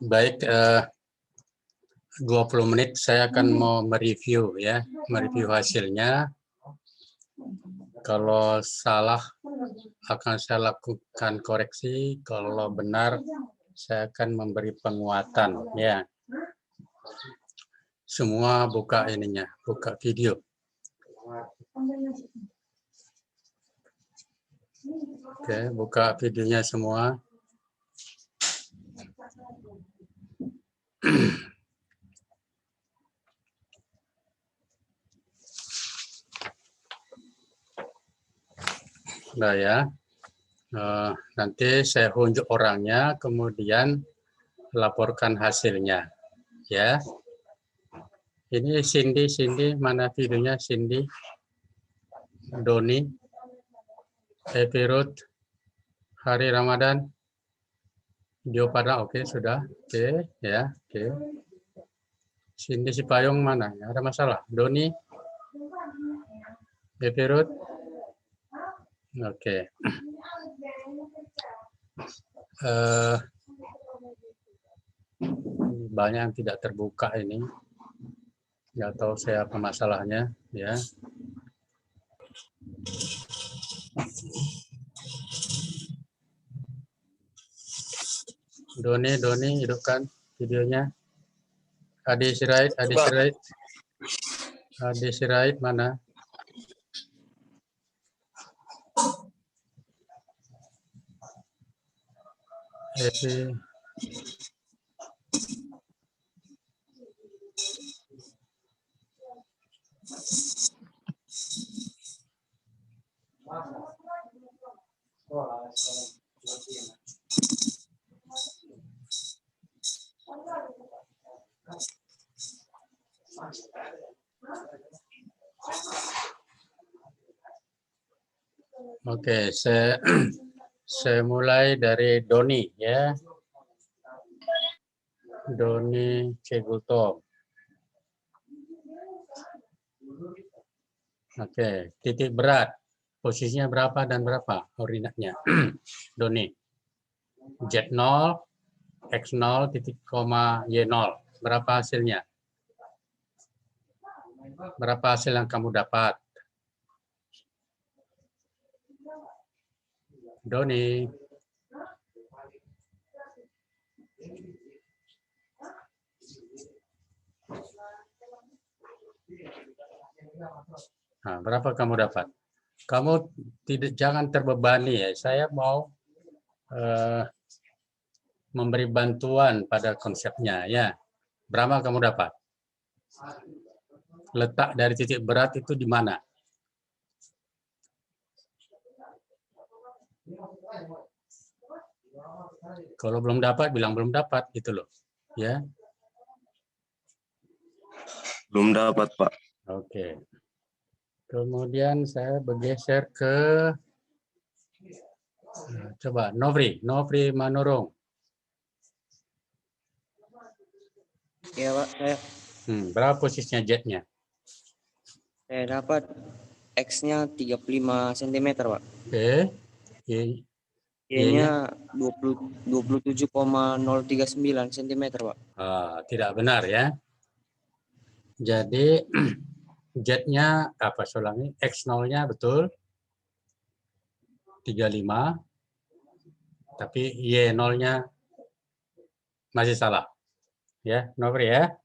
Baik, 20 menit saya akan mau mereview ya, mereview hasilnya. Kalau salah akan saya lakukan koreksi, kalau benar saya akan memberi penguatan ya. Semua buka ininya, buka video. Oke, buka videonya semua. Nah ya, nanti saya unjuk orangnya, kemudian laporkan hasilnya, ya. Ini Cindy, mana videonya Cindy, Doni, Evi Ruth, Hari Ramadan, Dio Padang, oke sudah, oke ya, oke. Cindy Sipayung mana? Ya, ada masalah. Doni, Evi Ruth, oke. Banyak yang tidak terbuka ini. Nggak tahu saya apa masalahnya, ya. Doni, hidupkan videonya. Adi Sirait mana? Evi. Oke, saya mulai dari Doni ya. Doni Cegulto. Oke, titik berat. Posisinya berapa dan berapa koordinatnya? Doni. Z0, X0, titik koma Y0. Berapa hasilnya? Berapa hasil yang kamu dapat? Doni. Nah, berapa kamu dapat? Kamu jangan terbebani ya. Saya mau memberi bantuan pada konsepnya ya. Berapa kamu dapat? Letak dari titik berat itu di mana? Kalau belum dapat, bilang belum dapat gitu loh. Ya. Belum dapat, Pak. Oke. Kemudian saya bergeser ke coba Novri Manurung. Iya, Pak. Berapa posisinya jetnya? Saya dapat X-nya 35 cm, Pak. Oke. Y-nya 27,039 cm, Pak. Tidak benar ya. Jadi jetnya apa ulangi? X0-nya betul 35. Tapi Y0-nya masih salah. Ya, Novri ya.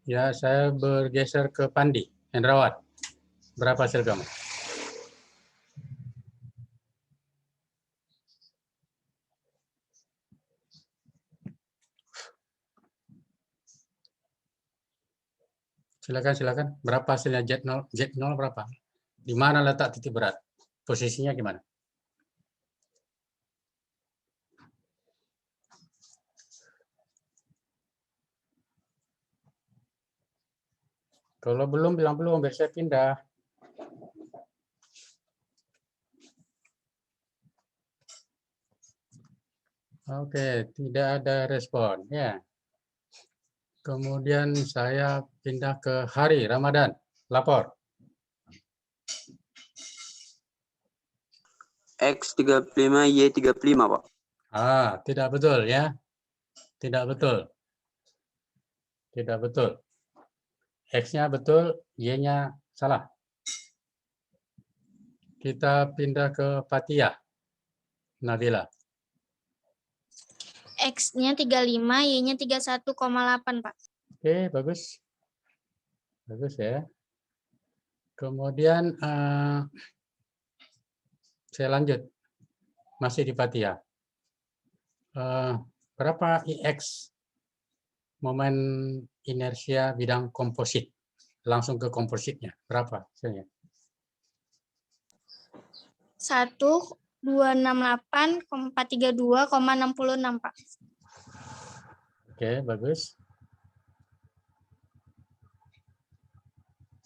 Ya, saya bergeser ke Pandi, Hendrawat. Berapa hasil kamu? Silakan. Berapa hasilnya Z0? Z0 berapa? Di mana letak titik berat? Posisinya gimana? Kalau belum, bilang belum, biar saya pindah. Oke, tidak ada respon. Ya. Kemudian saya pindah ke Hari Ramadan. Lapor. X35, Y35, Pak. Tidak betul ya. Tidak betul. X-nya betul, Y-nya salah. Kita pindah ke Fathia. Nabila. X-nya 35, Y-nya 31,8, Pak. Oke, bagus. Bagus ya. Kemudian saya lanjut. Masih di Fathia. Berapa IX momen inersia bidang komposit? Langsung ke kompositnya. Berapa hasilnya? 1268,432,66, Pak. Oke, bagus.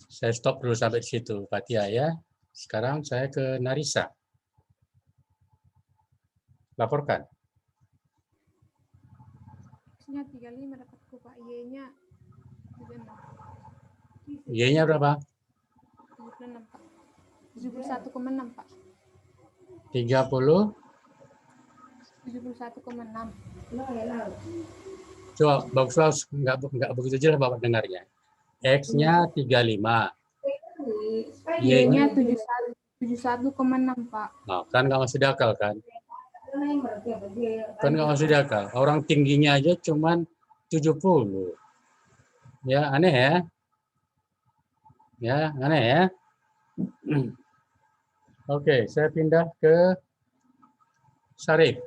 Saya stop dulu sampai di situ, Fathia ya. Sekarang saya ke Narisa. Laporkan. X-nya 35 dapatku, Pak. Y-nya 76. Y-nya berapa? 76, Pak. 71,6, Pak. 30. 71,6. Coba bagus, nggak begitu jelas Bapak dengarnya. X-nya 35. Y-nya 71,6, Pak. Nah, kan nggak masuk akal kan? Kan nggak masuk akal. Orang tingginya aja cuman 70. Ya, aneh ya. Ya, aneh ya. Oke, saya pindah ke Syarif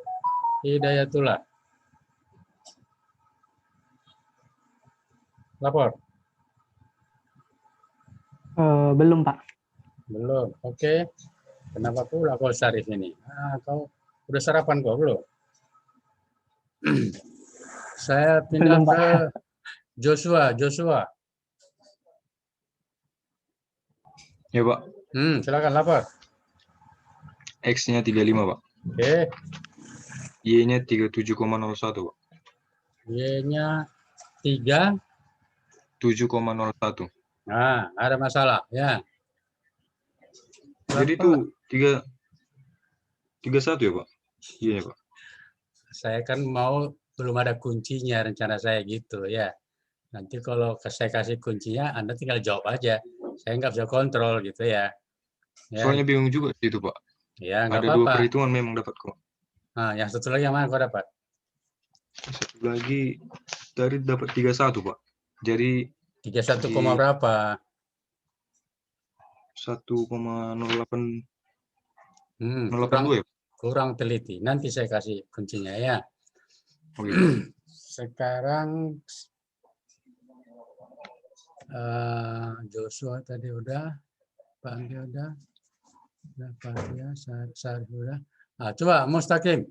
Hidayatullah. Lapor. Belum, Pak. Belum. Oke. Kenapa pula kau Syarif ini? Kau udah sarapan kau belum? Saya pindah Belum, Pak. ke Joshua. Joshua. Ya, Pak. Silakan lapor. X-nya 35, Pak. Oke. Y-nya 37,01, Pak. Y-nya 3. 7,01. Nah, ada masalah ya. Jadi itu 31 ya, Pak? Iya, Pak. Saya kan belum ada kuncinya, rencana saya gitu ya. Nanti kalau saya kasih kuncinya, Anda tinggal jawab aja. Saya nggak bisa kontrol gitu ya. Soalnya bingung juga itu, Pak. Ya, nggak Ada apa-apa. 2 perhitungan memang dapat kok. Nah, yang satu lagi yang mana kau dapat? Satu lagi tadi dapat 31, Pak. Jadi 31, berapa? 1,08 Kurang, 082 ya? kurang teliti. Nanti saya kasih kuncinya ya. Oke. Sekarang Joshua tadi udah, Pak Anggi udah, Pak ya, Syarif udah. Nah, coba Mustaqim.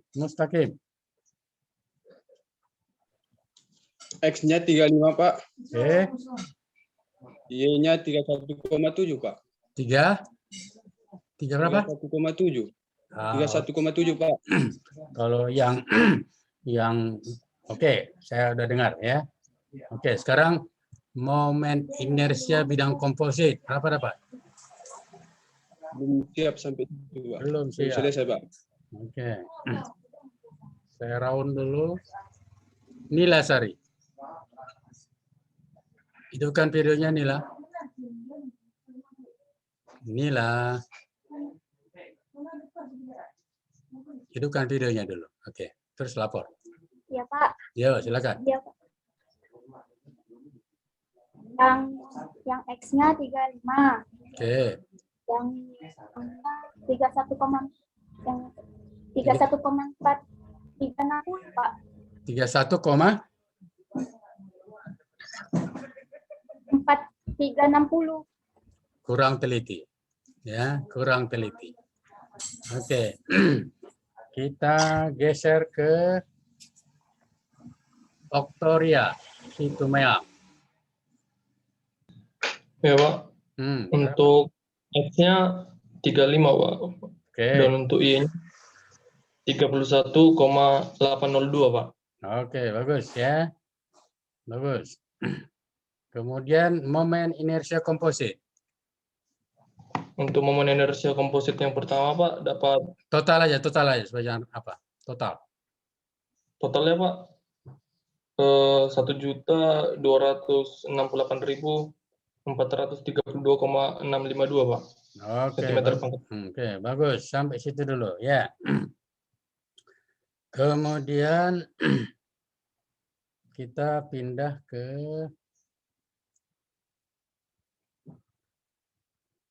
X-nya 35, Pak. Oke. Y-nya 31,7, Pak. 3 berapa? 31,7. 31,7, Pak. Kalau yang oke, saya udah dengar ya. Oke, sekarang momen inersia bidang komposit berapa dapat? Belum siap sampai itu, Pak. Belum siap. Selesai, Pak. Oke. Saya round dulu. Nila Sari. Itu kan videonya Nila. Nila. Hidupkan videonya dulu. Oke. Terus lapor. Iya, Pak. Ya, silakan. Iya, Pak. Yang X-nya 35. Oke. Yang 31,4 360, Pak. 31,4360. Kurang teliti. Ya, kurang teliti. Oke. Kita geser ke Oktoria Situmea. Ya, Pak. Untuk X-nya 35, Pak. Oke. Dan untuk Y-nya 31,802, Pak. Oke, bagus ya. Bagus. Kemudian momen inersia komposit. Untuk momen inersia komposit yang pertama, Pak, dapat total aja sebagai apa? Totalnya, Pak, 1.268.000 432,652, Pak. Oke, Sentimeter bagus. pangkat. Oke, bagus. Sampai situ dulu ya. Kemudian kita pindah ke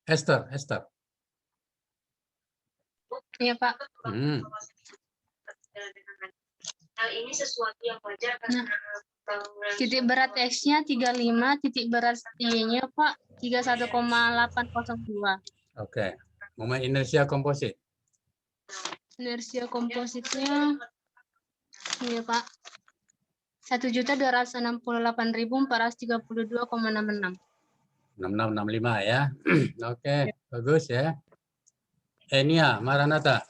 Esther. Iya, Pak. Hal ini sesuatu yang wajar karena Titik berat X-nya 35, titik berat Y-nya, Pak, 31,802. Oke. Momen inersia komposit. Inersia kompositnya, ini Pak, 1.268.432,66. 6665 ya. Oke, bagus ya. Enia Maranatha.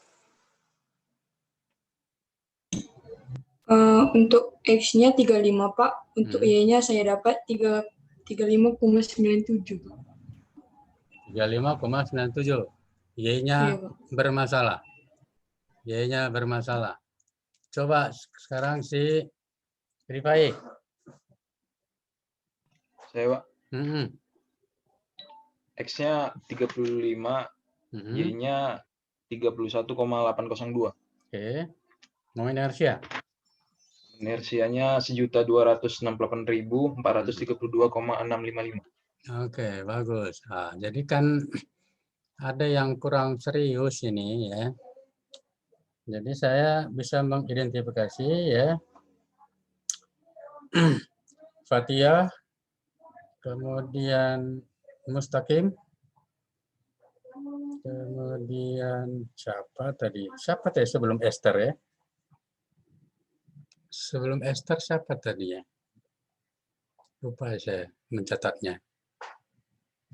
Untuk X-nya 35, Pak. Untuk Y-nya saya dapat 35,97, Pak. 35,97. Y-nya bermasalah. Y-nya bermasalah. Coba sekarang si Rifai. Saya, Pak. Mm-hmm. X-nya 35, Y-nya 31,802. Oke. Momen inersia. Inersianya 1.268.432,655. Oke, bagus. Nah, jadi kan ada yang kurang serius ini ya. Jadi saya bisa mengidentifikasi ya. Fathia, kemudian Mustaqim, kemudian siapa tadi? Siapa tadi sebelum Esther ya? Sebelum Esther siapa tadi ya? Lupa saya mencatatnya.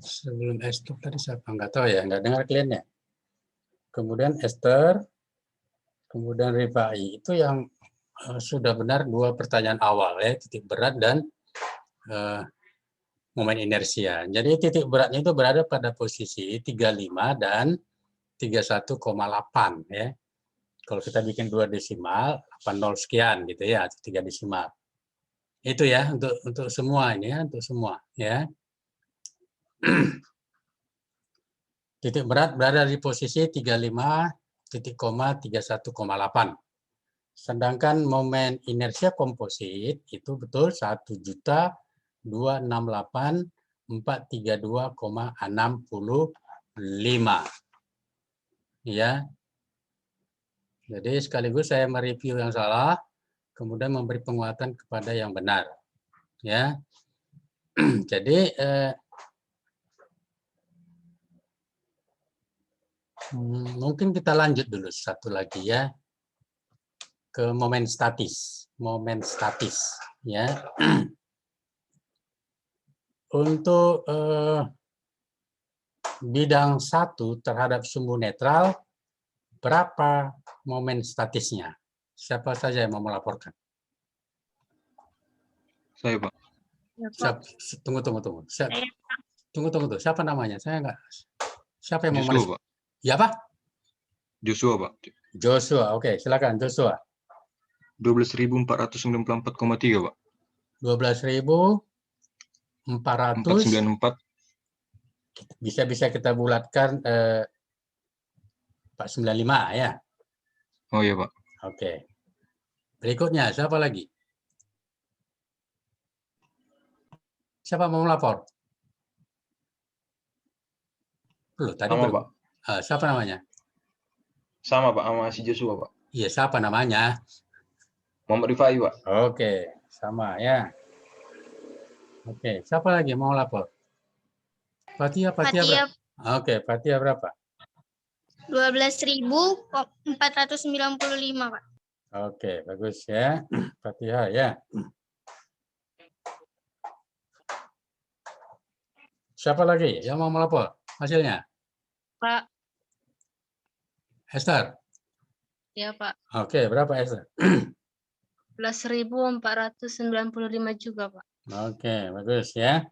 Sebelum Esther tadi siapa? Nggak tahu ya, nggak dengar kliennya. Kemudian Esther, kemudian Rifai. Itu yang sudah benar dua pertanyaan awal ya, titik berat dan momen inersia. Jadi titik beratnya itu berada pada posisi 35 dan 31,8 ya. Kalau kita bikin 2 desimal, 80 sekian gitu ya, 3 desimal. Itu ya untuk semua ini ya, untuk semua ya. Titik berat berada di posisi 35,31,8. Sedangkan momen inersia komposit itu betul 1.268.432,655. Ya. Jadi sekaligus saya mereview yang salah, kemudian memberi penguatan kepada yang benar. Ya. Jadi mungkin kita lanjut dulu satu lagi ya ke momen statis. Momen statis ya. Untuk bidang 1 terhadap sumbu netral, berapa momen statisnya? Siapa saja yang mau melaporkan? Saya, Pak. Tunggu. Tunggu. Siapa namanya? Saya enggak. Siapa yang mau Joshua, Pak. Ya, Pak? Joshua, Pak. Joshua, oke. Silakan, Joshua. 12.494,3, Pak. 12.494. Bisa kita bulatkan 495 ya. Oh iya, Pak. Oke. Berikutnya siapa lagi? Siapa mau melapor? Belum, tadi sama, belum. Pak. Siapa namanya? Sama, Pak, sama si Joshua, Pak. Iya, siapa namanya? Muhammad Rifai, Pak. Oke, sama ya. Oke, siapa lagi mau lapor? Fathia berapa? Oke, Fathia berapa? 12.495, Pak. Oke, bagus ya. Fathia ya. Siapa lagi yang mau melapor hasilnya? Pak. Esther? Ya, Pak. Oke, berapa Esther? 11.495 juga, Pak. Oke, bagus ya.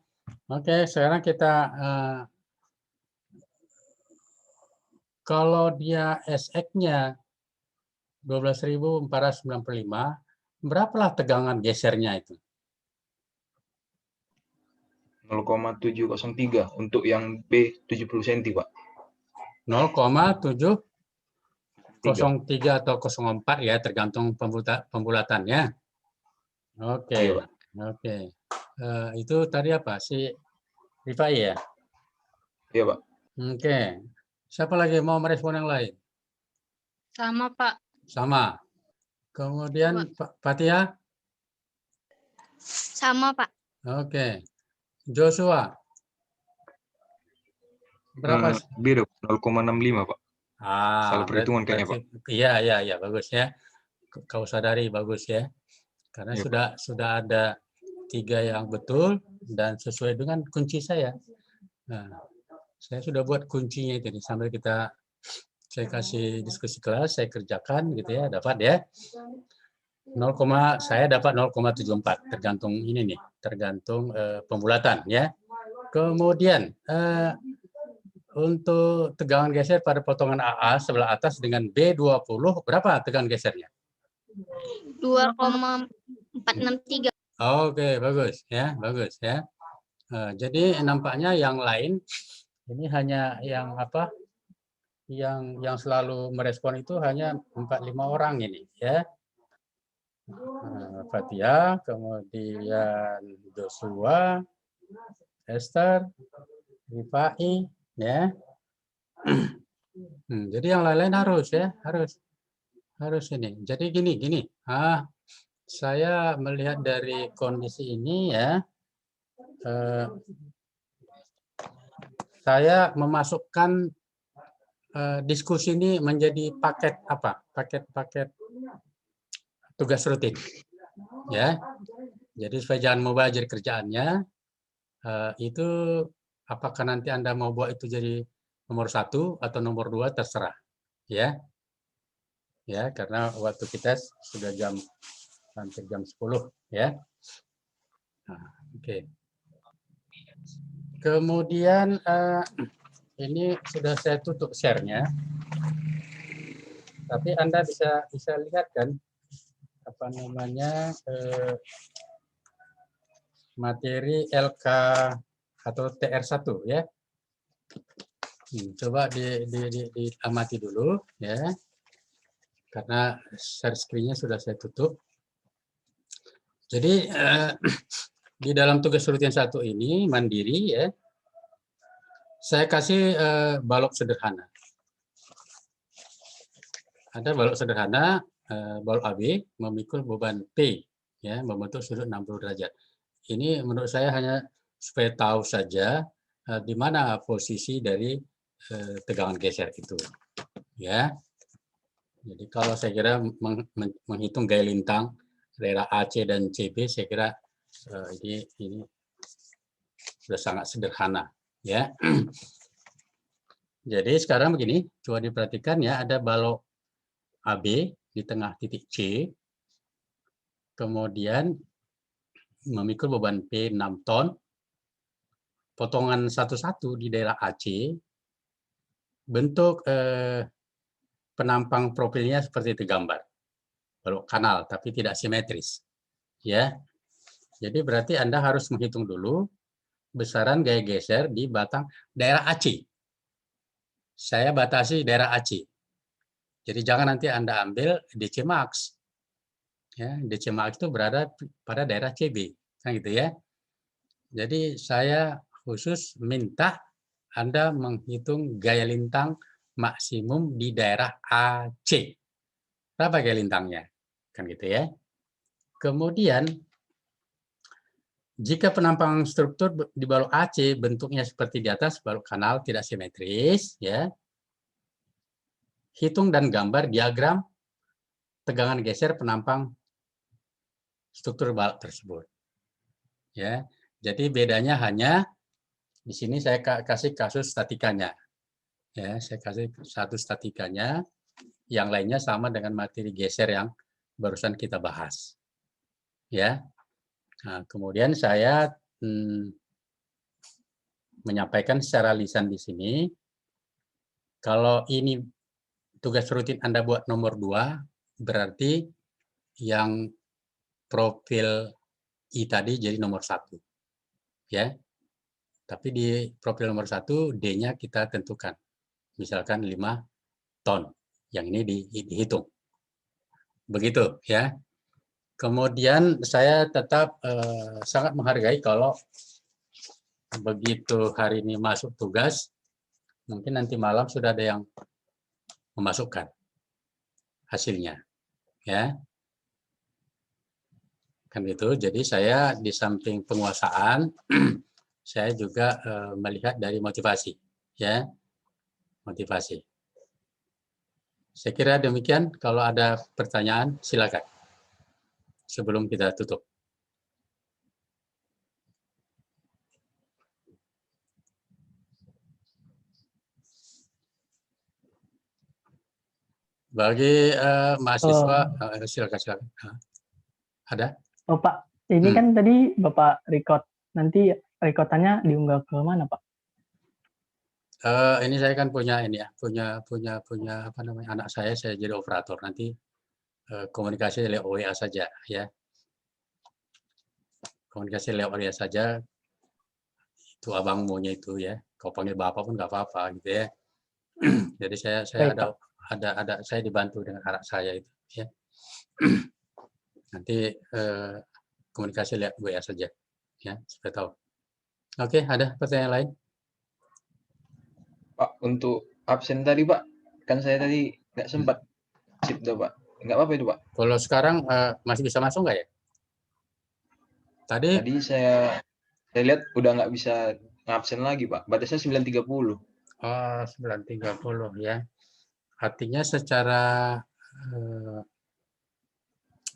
Oke, sekarang kita kalau dia SX-nya 12.495, berapalah tegangan gesernya itu? 0,703 untuk yang B 70 cm, Pak. 0,703 atau 04 ya, tergantung pembulatannya. Oke, Iya, Pak. oke. Itu tadi apa? Si Rifai ya? Iya, Pak. Oke. Siapa lagi mau merespon yang lain? Sama, Pak. Sama. Kemudian Pak Fatia? Sama, Pak. Oke. Joshua? Berapa? Beda, 0,65, Pak. Salah perhitungan kayaknya, Pak. Iya, bagus ya. Kau sadari bagus ya. Karena Iya, sudah ada 3 yang betul dan sesuai dengan kunci saya. Nah, saya sudah buat kuncinya itu nih, sambil saya kasih diskusi kelas, saya kerjakan gitu ya, dapat ya. Saya dapat 0,74 tergantung ini nih, tergantung pembulatan ya. Kemudian untuk tegangan geser pada potongan AA sebelah atas dengan B20 berapa tegangan gesernya? 2,463. Oke, bagus ya. Jadi nampaknya yang lain ini hanya yang apa? Yang selalu merespon itu hanya 4-5 orang ini ya. Fatia, kemudian Joshua, Esther, Rifai ya. Jadi yang lain-lain harus ini. Jadi gini. Saya melihat dari kondisi ini ya, saya memasukkan diskusi ini menjadi paket apa? Paket tugas rutin, ya. Jadi supaya jangan mubazir kerjaannya, itu apakah nanti Anda mau buat itu jadi nomor 1 atau nomor 2 terserah, ya. Ya, karena waktu kita sudah hampir jam 10 ya. Nah, oke. Kemudian ini sudah saya tutup share-nya. Tapi Anda bisa lihat kan apa namanya materi LK atau TR1 ya. Coba diamati dulu ya. Karena share screen-nya sudah saya tutup. Jadi di dalam tugas rutin 1 ini mandiri ya, saya kasih balok sederhana. Ada balok sederhana, balok AB memikul beban P ya, membentuk sudut 60 derajat. Ini menurut saya hanya supaya tahu saja di mana posisi dari tegangan geser itu ya. Jadi kalau saya kira menghitung gaya lintang daerah AC dan CB, saya kira ini sudah sangat sederhana ya. Jadi sekarang begini, coba diperhatikan ya, ada balok AB di tengah titik C, kemudian memikul beban P 6 ton, potongan satu-satu di daerah AC, bentuk penampang profilnya seperti itu gambar, balok kanal tapi tidak simetris ya. Jadi berarti Anda harus menghitung dulu besaran gaya geser di batang daerah AC. Saya batasi daerah AC. Jadi jangan nanti Anda ambil DC max. Ya, DC max itu berada pada daerah CB, kan gitu ya. Jadi saya khusus minta Anda menghitung gaya lintang maksimum di daerah AC. Berapa gaya lintangnya? Kan gitu ya. Kemudian jika penampang struktur di balok AC bentuknya seperti di atas, balok kanal tidak simetris, ya. Hitung dan gambar diagram tegangan geser penampang struktur balok tersebut. Ya. Jadi bedanya hanya di sini saya kasih kasus statikanya. Ya, saya kasih satu statikanya, yang lainnya sama dengan materi geser yang barusan kita bahas. Ya. Nah, kemudian saya menyampaikan secara lisan di sini, kalau ini tugas rutin Anda buat nomor 2, berarti yang profil I tadi jadi nomor 1. Ya. Tapi di profil nomor 1 D-nya kita tentukan. Misalkan 5 ton. Yang ini dihitung. Begitu ya. Kemudian saya tetap sangat menghargai kalau begitu hari ini masuk tugas, mungkin nanti malam sudah ada yang memasukkan hasilnya, ya. Kan itu. Jadi saya di samping penguasaan, saya juga melihat dari motivasi, ya, motivasi. Saya kira demikian. Kalau ada pertanyaan, silakan. Sebelum kita tutup. Bagi mahasiswa, silakan. Ada? Oh Pak, ini kan tadi Bapak record. Nanti rekordannya diunggah ke mana Pak? Ini saya kan punya ini ya, punya apa namanya, anak saya jadi operator. Nanti komunikasi lewat WA saja ya. Komunikasi lewat WA saja. Itu abang maunya itu ya. Kau panggil bapak pun nggak apa-apa gitu ya. Jadi saya ada saya dibantu dengan anak saya itu ya. Nanti komunikasi lewat WA saja ya, supaya tahu. Oke, ada pertanyaan lain? Pak, untuk absen tadi Pak, kan saya tadi nggak sempat sip tuh Pak. Nggak apa-apa itu Pak. Kalau sekarang masih bisa masuk nggak ya? Tadi saya lihat udah nggak bisa ngabsen lagi Pak. Batasnya 9.30. Oh, 9.30 ya. Artinya secara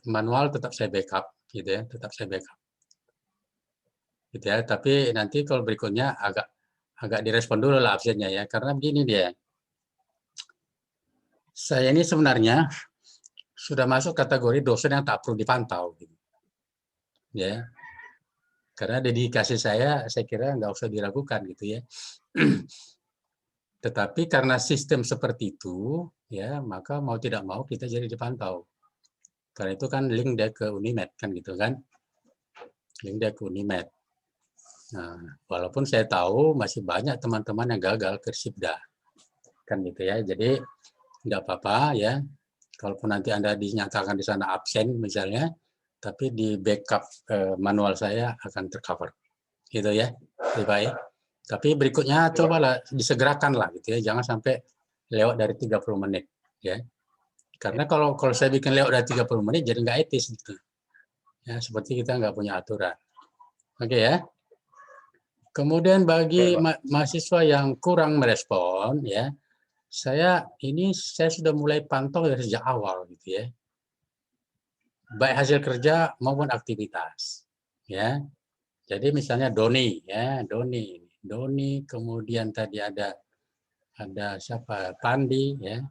manual tetap saya backup gitu ya, tetap saya backup. Gitu ya, tapi nanti kalau berikutnya agak direspon dulu lah absennya ya, karena begini dia. Saya ini sebenarnya sudah masuk kategori dosen yang tak perlu dipantau gitu. Ya. Karena dedikasi saya kira nggak usah diragukan gitu ya. Tetapi karena sistem seperti itu, ya maka mau tidak mau kita jadi dipantau. Karena itu kan link dia ke Unimed kan gitu kan, link dia ke Unimed. Nah, walaupun saya tahu masih banyak teman-teman yang gagal ke Sipda, kan gitu ya. Jadi nggak apa-apa ya, kalaupun nanti Anda dinyatakan di sana absen misalnya, tapi di backup manual saya akan tercover, gitu ya, lebih baik. Tapi berikutnya cobalah disegerakan lah gitu ya, jangan sampai lewat dari 30 menit ya. Karena kalau saya bikin lewat dari 30 menit jadi nggak etis gitu. Ya, seperti kita nggak punya aturan. Oke ya. Kemudian bagi mahasiswa yang kurang merespon ya, saya sudah mulai pantau dari sejak awal gitu ya. Baik hasil kerja maupun aktivitas ya. Jadi misalnya Doni ya, Doni, kemudian tadi ada siapa, Pandi ya,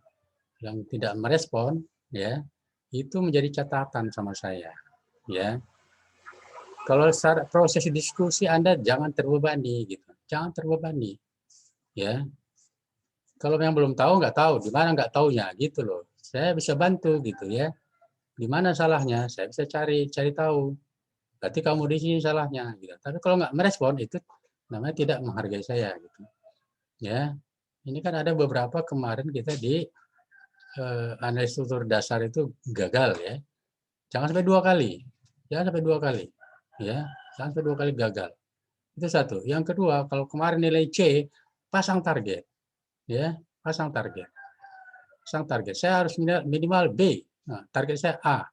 yang tidak merespon ya, itu menjadi catatan sama saya ya. Kalau proses diskusi Anda jangan terbebani gitu, jangan terbebani ya. Kalau yang belum tahu nggak tahu, di mana nggak taunya gitu loh. Saya bisa bantu gitu ya. Di mana salahnya saya bisa cari tahu. Berarti kamu di sini salahnya gitu. Tapi kalau nggak merespon itu namanya tidak menghargai saya gitu ya. Ini kan ada beberapa kemarin kita di analisis struktur dasar itu gagal ya. Jangan sampai 2 kali. Jangan sampai 2 kali. Ya, jangan sampai 2 kali gagal. Itu satu. Yang kedua, kalau kemarin nilai C, pasang target. Ya, pasang target. Pasang target. Saya harus minimal B. Nah, target saya A.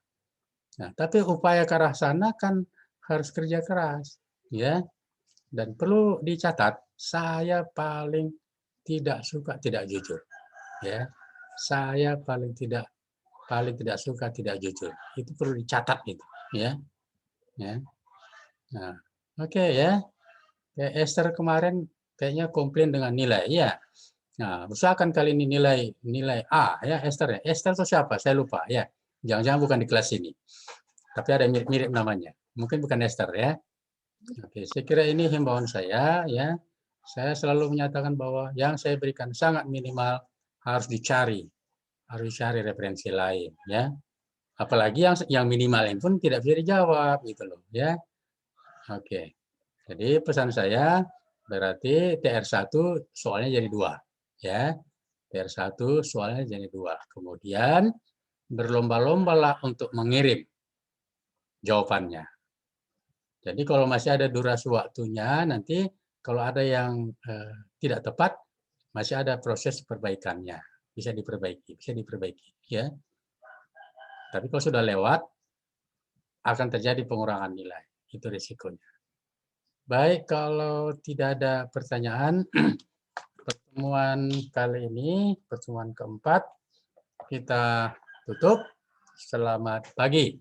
Nah, tapi upaya ke arah sana kan harus kerja keras, ya. Dan perlu dicatat, saya paling tidak suka tidak jujur. Ya. Saya paling tidak suka tidak jujur. Itu perlu dicatat gitu, ya. Ya. Nah, oke ya. Kayak Esther kemarin kayaknya komplain dengan nilai, ya. Nah, usahakan kali ini nilai A ya, Esther ya. Esther itu siapa? Saya lupa ya. Jangan-jangan bukan di kelas ini. Tapi ada mirip-mirip namanya. Mungkin bukan Esther ya. Oke, saya kira ini himbauan saya ya. Saya selalu menyatakan bahwa yang saya berikan sangat minimal, harus dicari referensi lain ya. Apalagi yang minimal pun tidak bisa dijawab gitu loh ya. Oke. Jadi pesan saya Berarti TR1 soalnya jadi 2. Ya. TR1 soalnya jadi 2. Kemudian berlomba-lombalah untuk mengirim jawabannya. Jadi kalau masih ada durasi waktunya, nanti kalau ada yang tidak tepat, masih ada proses perbaikannya. Bisa diperbaiki, ya. Tapi kalau sudah lewat, akan terjadi pengurangan nilai. Itu risikonya. Baik, kalau tidak ada pertanyaan, pertemuan kali ini, pertemuan keempat, kita tutup. Selamat pagi.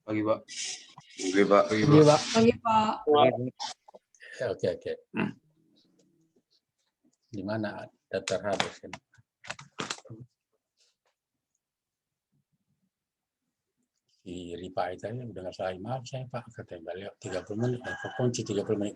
Pagi, Pak. Oke, Pak. Iya, Pak. Pagi, Pak. Oke. Di mana daftar habis ini? Si Ripa itu udah nggak salah, maaf saya Pak, katanya beliau 30 menit, kunci 30 menit.